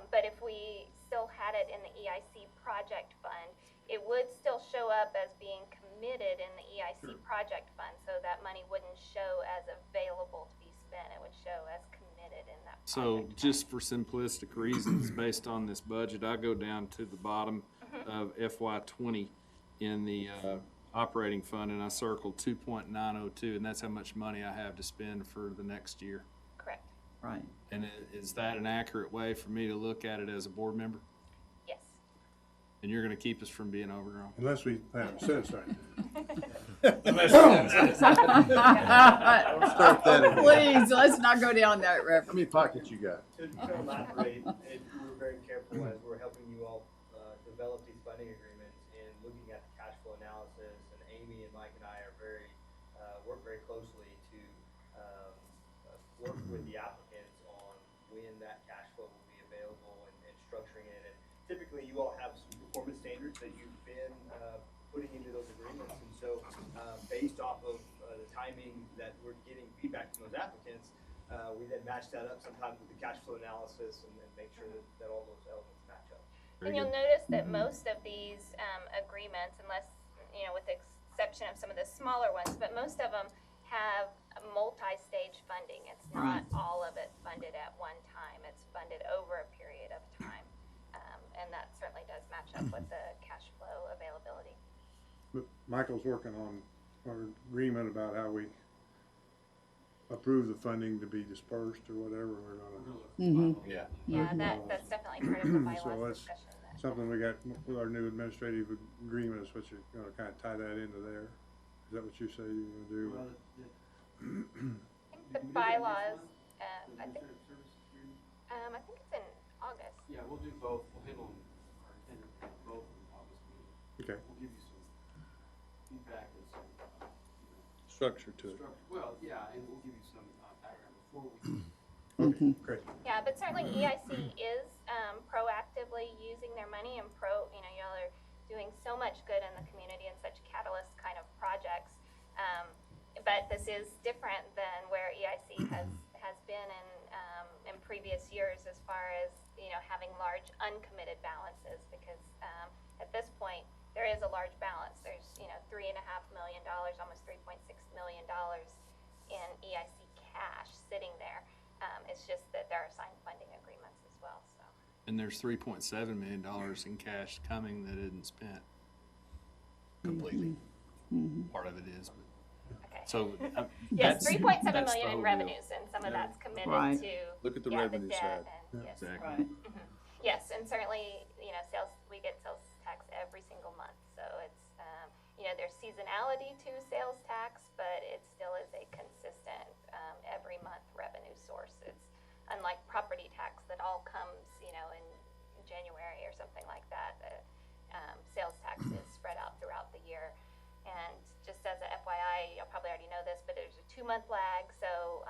but if we still had it in the EIC project fund, it would still show up as being committed in the EIC project fund, so that money wouldn't show as available to be spent. It would show as committed in that So project just for simplistic reasons, based on this budget, I go down to the bottom of FY20 in the operating fund, and I circle 2.902, and that's how much money I have to spend for the next year. fund. Correct. Right. And is that an accurate way for me to look at it as a board member? Yes. And you're gonna keep us from being overgrown. Unless we have a set aside. Start that again. Please, let's not go down that road. How many pockets you got? To elaborate, we're very careful as we're helping you all develop these funding agreements and looking at the cash flow analysis. And Amy and Mike and I are work very closely to work with the applicants on when that cash flow will be available and structuring it. And typically, you all have some performance standards that you've been putting into those agreements. And so, based off of the timing that we're getting feedback from those applicants, we then match that up sometimes with the cash flow analysis and make sure that all those elements match up. And you'll notice that most of these agreements, unless, with the exception of some of the smaller ones, but most of them have multi-stage funding. It's not all of it funded at one time. It's funded over a period of time. And that certainly does match up with the cash flow availability. But Michael's working on our agreement about how we approve the funding to be dispersed or whatever we're gonna. Yeah. Yeah, that's definitely part of the So bylaws that's discussion. something we got with our new administrative agreement is what you're gonna kind of tie that into there. Is that what you say you're gonna do? I think the bylaws, I think it's in August. Yeah, we'll do both. We'll hit on our intended both in August meeting. Okay. We'll give you some feedback and some, Structure to it. structure. Well, yeah, and we'll give you some background before we. Okay, great. Yeah, but certainly EIC is proactively using their money and y'all are doing so much good in the community and such catalyst kind of projects. But this is different than where EIC has been in previous years as far as, having large uncommitted balances because at this point there is a large balance. There's, $3.5 million, almost $3.6 million in EIC cash sitting there. It's just that there are signed funding agreements as well, so. And there's $3.7 million in cash coming that isn't spent completely. Part of it is, but, Okay. so. Yes, that's- 3.7 that's the million whole in deal. revenues, and some of that's committed Right. to. Look at the yeah, revenue debt side. and, yes. Exactly. Yes, and certainly, we get sales tax every single month, so it's, there's seasonality to sales tax, but it still is a consistent, every month revenue source. It's unlike property tax that all comes, in January or something like that. Sales tax is spread out throughout the year. And just as a FYI, you'll probably already know this, but there's a 2-month lag, so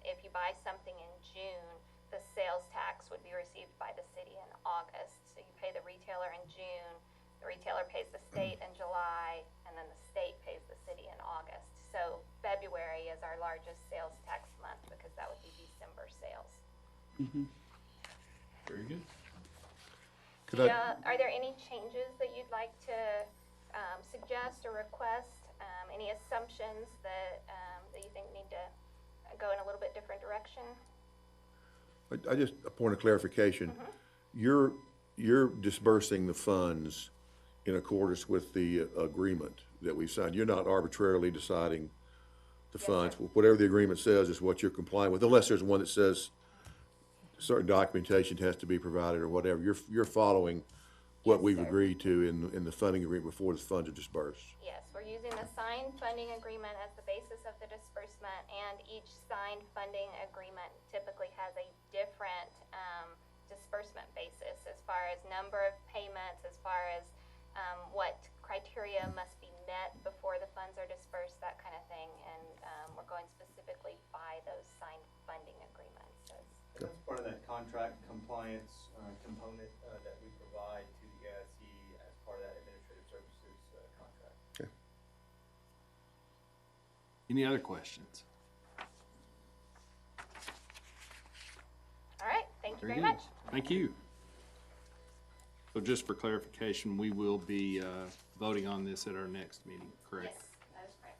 if you buy something in June, the sales tax would be received by the city in August. So you pay the retailer in June, the retailer pays the state in July, and then the state pays the city in August. So February is our largest sales tax month because that would be December sales. Very good. Are there any changes that you'd like to suggest or request? Any assumptions that you think need to go in a little bit different direction? I just, a point of clarification. You're dispersing the funds in accordance with the agreement that we signed. You're not arbitrarily deciding the funds. Whatever the agreement says is what you're complying with, unless there's one that says certain documentation has to be provided or whatever. You're following what Yes, we've sir. agreed to in the funding agreement before the funds are dispersed. Yes, we're using the signed funding agreement as the basis of the disbursement, and each signed funding agreement typically has a different disbursement basis as far as number of payments, as far as what criteria must be met before the funds are dispersed, that kind of thing. And we're going specifically by those signed funding agreements. So That's part of that contract compliance component that we provide to the EIC as part of that administrative services contract. Any other questions? all right, thank you very good. much. Thank you. So just for clarification, we will be voting on this at our next meeting, correct? Yes, that is correct.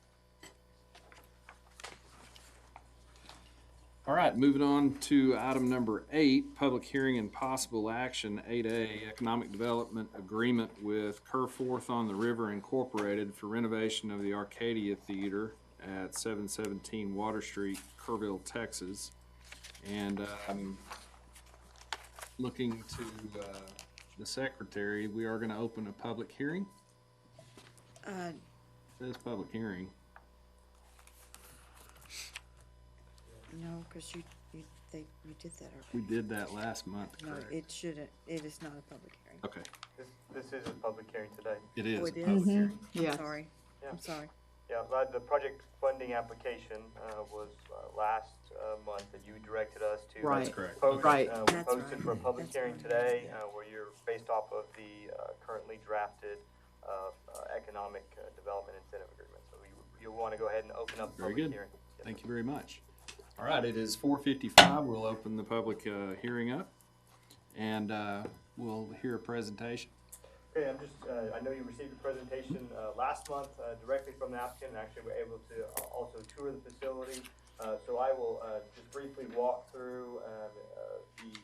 All right, moving on to item number 8, public hearing and possible action. 8A, economic development agreement with Kerrville on the River Incorporated for renovation of the Arcadia Theater at 717 Water Street, Kerrville, Texas. And looking to the secretary, we are gonna open a public hearing. Says public hearing. No, because you did that We already. did that last month, No, correct? it shouldn't, it is not a public hearing. Okay, This is a public hearing today. it is. Oh, a it public is? hearing. Yes. I'm sorry, Yeah. I'm sorry. Yeah, the project funding application was last month, and you directed us to Right. That's correct. post. Right. We That's posted right. for a public That's hearing right. today, where you're based off of the currently drafted economic development incentive agreement. So you'll want to go ahead and open up the Very public good. hearing. Thank you very much. All right, it is 4:55. We'll open the public hearing up, and we'll hear a presentation. Okay, I know you received a presentation last month directly from the applicant, and actually were able to also tour the facility. So I will just briefly walk through the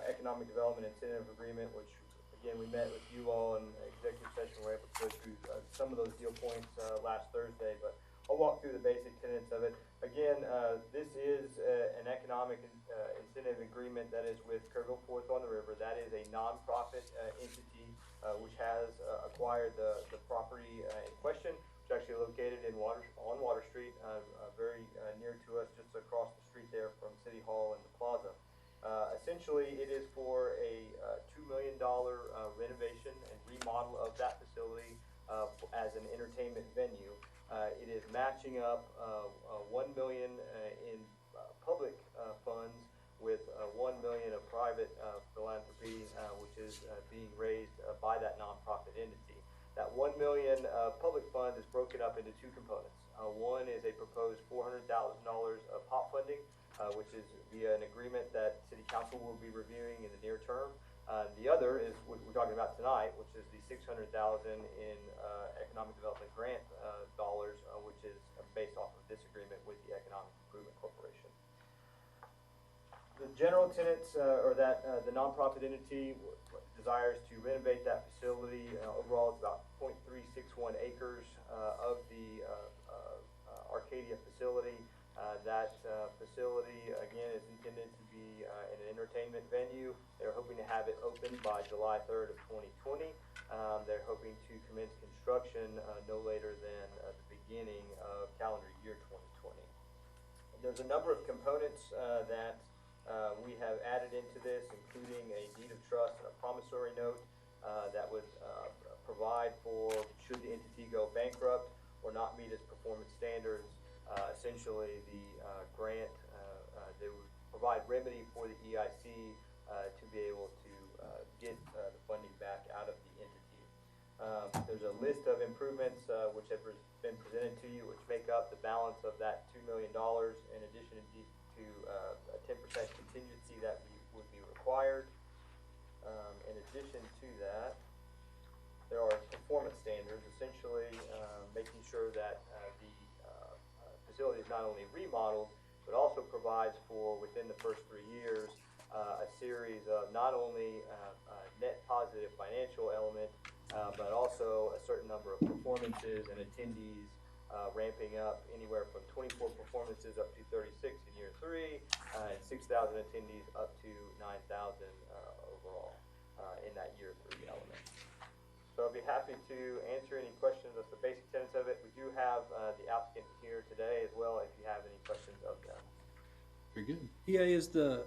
economic development incentive agreement, which, again, we met with you all in executive session. We were able to go through some of those deal points last Thursday, but I'll walk through the basic tenets of it. Again, this is an economic incentive agreement that is with Kerrville Fourth on the River. That is a nonprofit entity which has acquired the property in question, which is actually located on Water Street, very near to us, just across the street there from City Hall and the plaza. Essentially, it is for a $2 million renovation and remodel of that facility as an entertainment venue. It is matching up $1 million in public funds with $1 million of private philanthropy, which is being raised by that nonprofit entity. That $1 million public fund is broken up into two components. One is a proposed $400,000 of HOP funding, which is via an agreement that City Council will be reviewing in the near term. The other is what we're talking about tonight, which is the $600,000 in economic development grant dollars, which is based off of this agreement with the Economic Improvement Corporation. The general tenants are that the nonprofit entity desires to renovate that facility. Overall, it's about 0.361 acres of the Arcadia facility. That facility, again, is intended to be an entertainment venue. They're hoping to have it open by July 3rd of 2020. They're hoping to commence construction no later than the beginning of calendar year 2020. There's a number of components that we have added into this, including a deed of trust and a promissory note that would provide for, should the entity go bankrupt or not meet its performance standards, essentially the grant, they would provide remedy for the EIC to be able to get the funding back out of the entity. There's a list of improvements which have been presented to you, which make up the balance of that $2 million, in addition to a 10% contingency that would be required. In addition to that, there are performance standards, essentially making sure that the facility is not only remodeled, but also provides for, within the first 3 years, a series of not only net positive financial element, but also a certain number of performances and attendees ramping up anywhere from 24 performances up to 36 in year 3, and 6,000 attendees up to 9,000 overall in that year 3 element. So I'll be happy to answer any questions. That's the basic tenets of it. We do have the applicant here today as well, if you have any questions of them. Very good. EA is the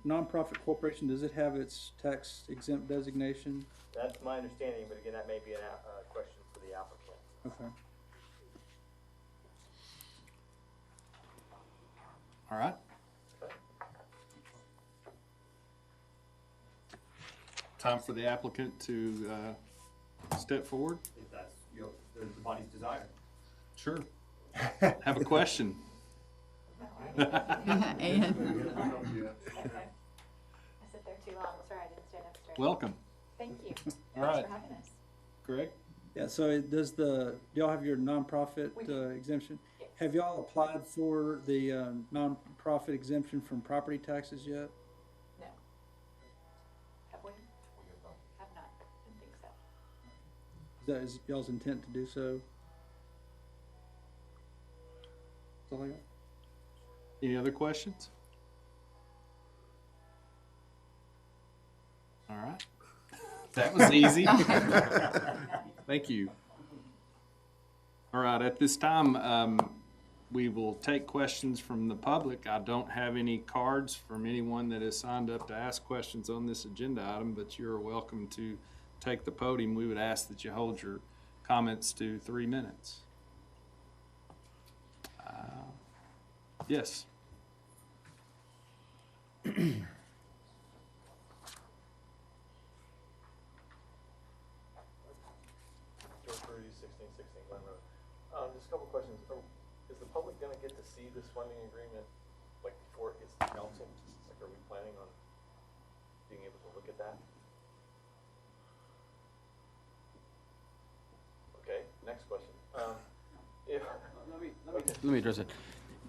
nonprofit corporation, does it have its tax exempt designation? That's my understanding, but again, that may be a question for the applicant. Okay. All right. Time for the applicant to step forward. If that's, the body's desire. Sure. Have a question. And Okay. I sit there too long. Sorry, I didn't stand up straight. Welcome. Thank you. All Thanks right. for having us. Greg? Yeah, so do y'all have your nonprofit We do. exemption? Yes. Have y'all applied for the nonprofit exemption from property taxes yet? No. Have we? Have not. Didn't think so. Is y'all's intent to do so? That's all I got. Any other questions? All right. That was easy. Thank you. All right, at this time, we will take questions from the public. I don't have any cards from anyone that has signed up to ask questions on this agenda item, but you're welcome to take the podium. We would ask that you hold your comments to 3 minutes. Yes. Just a couple questions. Is the public gonna get to see this funding agreement, like, before it gets to council? Like, are we planning on being able to look at that? Okay, next question. If, Let me address it.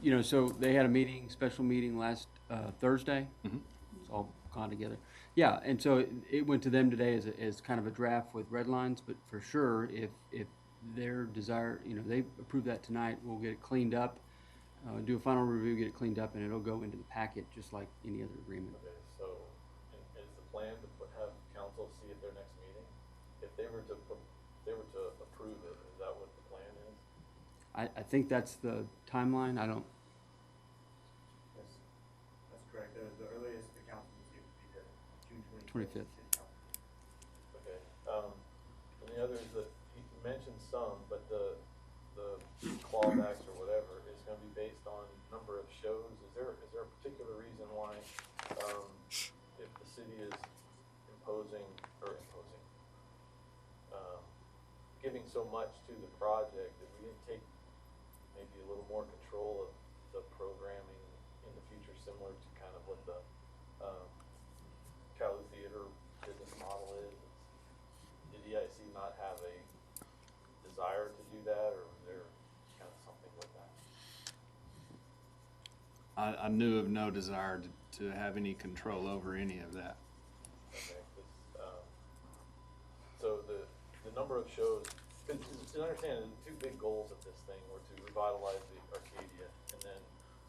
You know, so they had a meeting, special meeting last Thursday. Mhm. It's all gone together. Yeah, and so it went to them today as kind of a draft with red lines, but for sure, if their desire, you know, they approve that tonight, we'll get it cleaned up, do a final review, get it cleaned up, and it'll go into the packet just like any other agreement. okay, so, and is the plan to have council see at their next meeting? If they were to approve it, is that what the plan is? I think that's the timeline. I don't, Yes, that's correct. The earliest the council will see would be the June 25th. Okay, and the other is that you mentioned some, but the clawbacks or whatever is gonna be based on number of shows. Is there a particular reason why, if the city is giving so much to the project, that we didn't take maybe a little more control of the programming in the future, similar to kind of what the Calhoun Theater business model is? Did EIC not have a desire to do that, or was there kind of something with that? I knew of no desire to have any control over any of that. Okay, so the number of shows, to understand, the two big goals of this thing were to revitalize the Arcadia and then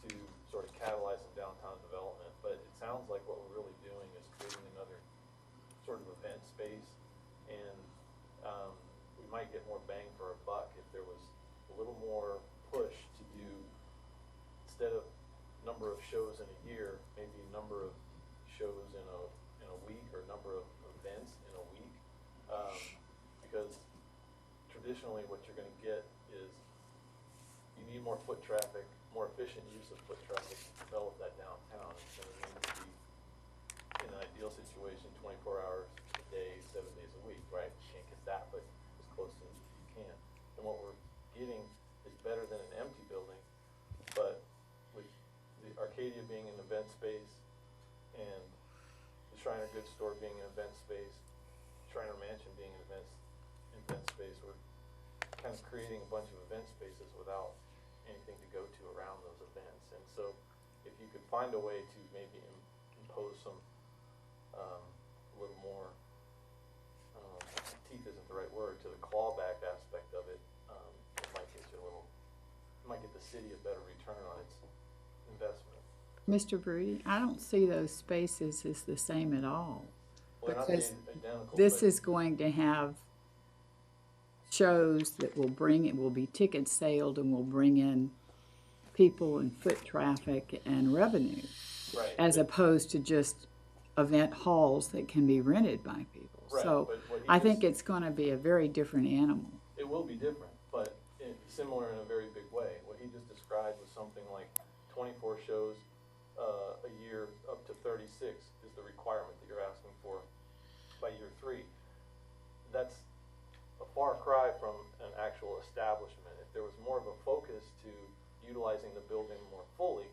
to sort of catalyze some downtown development. But it sounds like what we're really doing is creating another sort of event space, and we might get more bang for our buck if there was a little more push to do, instead of number of shows in a year, maybe number of shows in a week, or number of events in a week, because traditionally what you're going to get is you need more foot traffic, more efficient use of foot traffic to develop that downtown. It's going to need to be, in an ideal situation, 24 hours a day, 7 days a week, right? You can't get that, but as close as you can. And what we're getting is better than an empty building, but with the Arcadia being an event space and the Shriner Goods Store being an event space, Shriner Mansion being an event space, we're kind of creating a bunch of event spaces without anything to go to around those events. And so if you could find a way to maybe impose some a little more teeth isn't the right word to the clawback aspect of it, it might get you it might get the city a better return on its investment. Mr. Broody, I don't see those spaces as the same at all. Well, they're not Because identical, this but is going to have shows that will be ticket saled and will bring in people and foot traffic and revenue, right, as but- opposed to just event halls that can be rented by people. Right, So but what he I think just- it's going to be a very different animal. It will be different, but similar in a very big way. What he just described was something like 24 shows a year, up to 36 is the requirement that you're asking for by year 3. That's a far cry from an actual establishment. If there was more of a focus to utilizing the building more fully,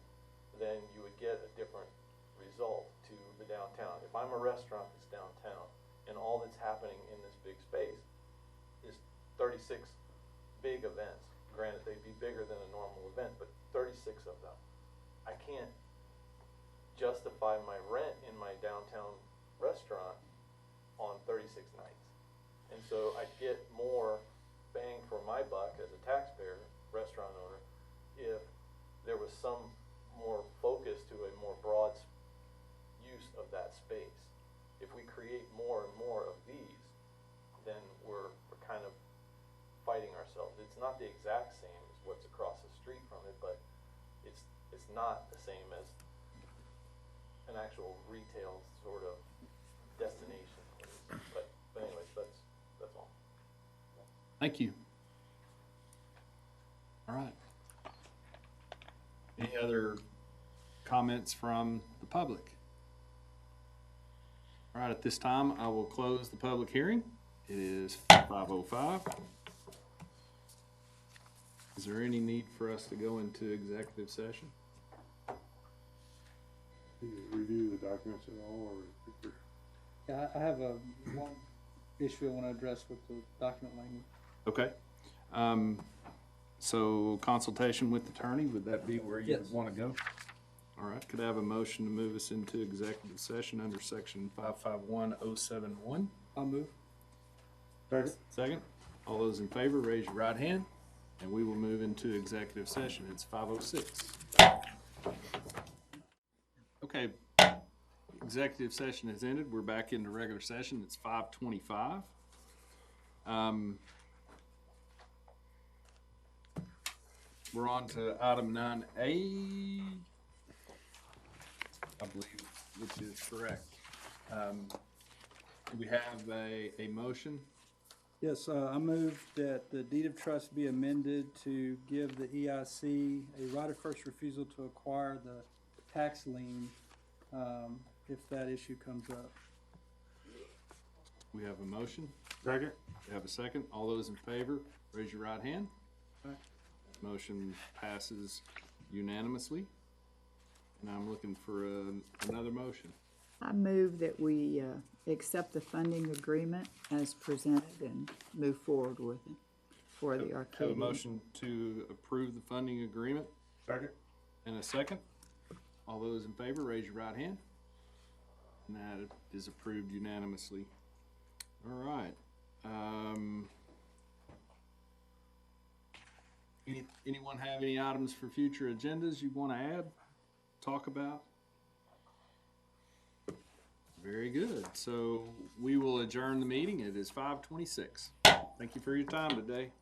then you would get a different result to the downtown. If I'm a restaurant that's downtown and all that's happening in this big space is 36 big events, granted they'd be bigger than a normal event, but 36 of them, I can't justify my rent in my downtown restaurant on 36 nights. And so I'd get more bang for my buck as a taxpayer, restaurant owner, if there was some more focus to a more broad use of that space. If we create more and more of these, we're kind of fighting ourselves. It's not the exact same as what's across the street from it, but it's not the same as an actual retail sort of destination. But anyways, that's all. Thank you. All right. Any other comments from the public? All right, at this time, I will close the public hearing. It is 5:05. Is there any need for us to go into executive session? Did you review the documents at all, or? Yeah, I have one issue I want to address with the document language. Okay. So consultation with attorney, would that be where you Yes. want to go? All right, could I have a motion to move us into executive session under section 551071? I'll move. Second. All those in favor, raise your right hand, and we will move into executive session. It's 5:06. Okay, executive session has ended. We're back into regular session. It's 5:25. We're on to item 9A, I believe, which is correct. Do we have a motion? Yes, I move that the deed of trust be amended to give the EIC a right of first refusal to acquire the tax lien, if that issue comes up. We have a motion. Second? We have a second. All those in favor, raise your right hand. Aye. Motion passes unanimously. And I'm looking for another motion. I move that we accept the funding agreement as presented and move forward with it for the Have a Arcadia. motion to approve the funding agreement Second? and a second. All those in favor, raise your right hand. And that is approved unanimously. All right. Anyone have any items for future agendas you want to add, talk about? Very good. So we will adjourn the meeting. It is 5:26. Thank you for your time today.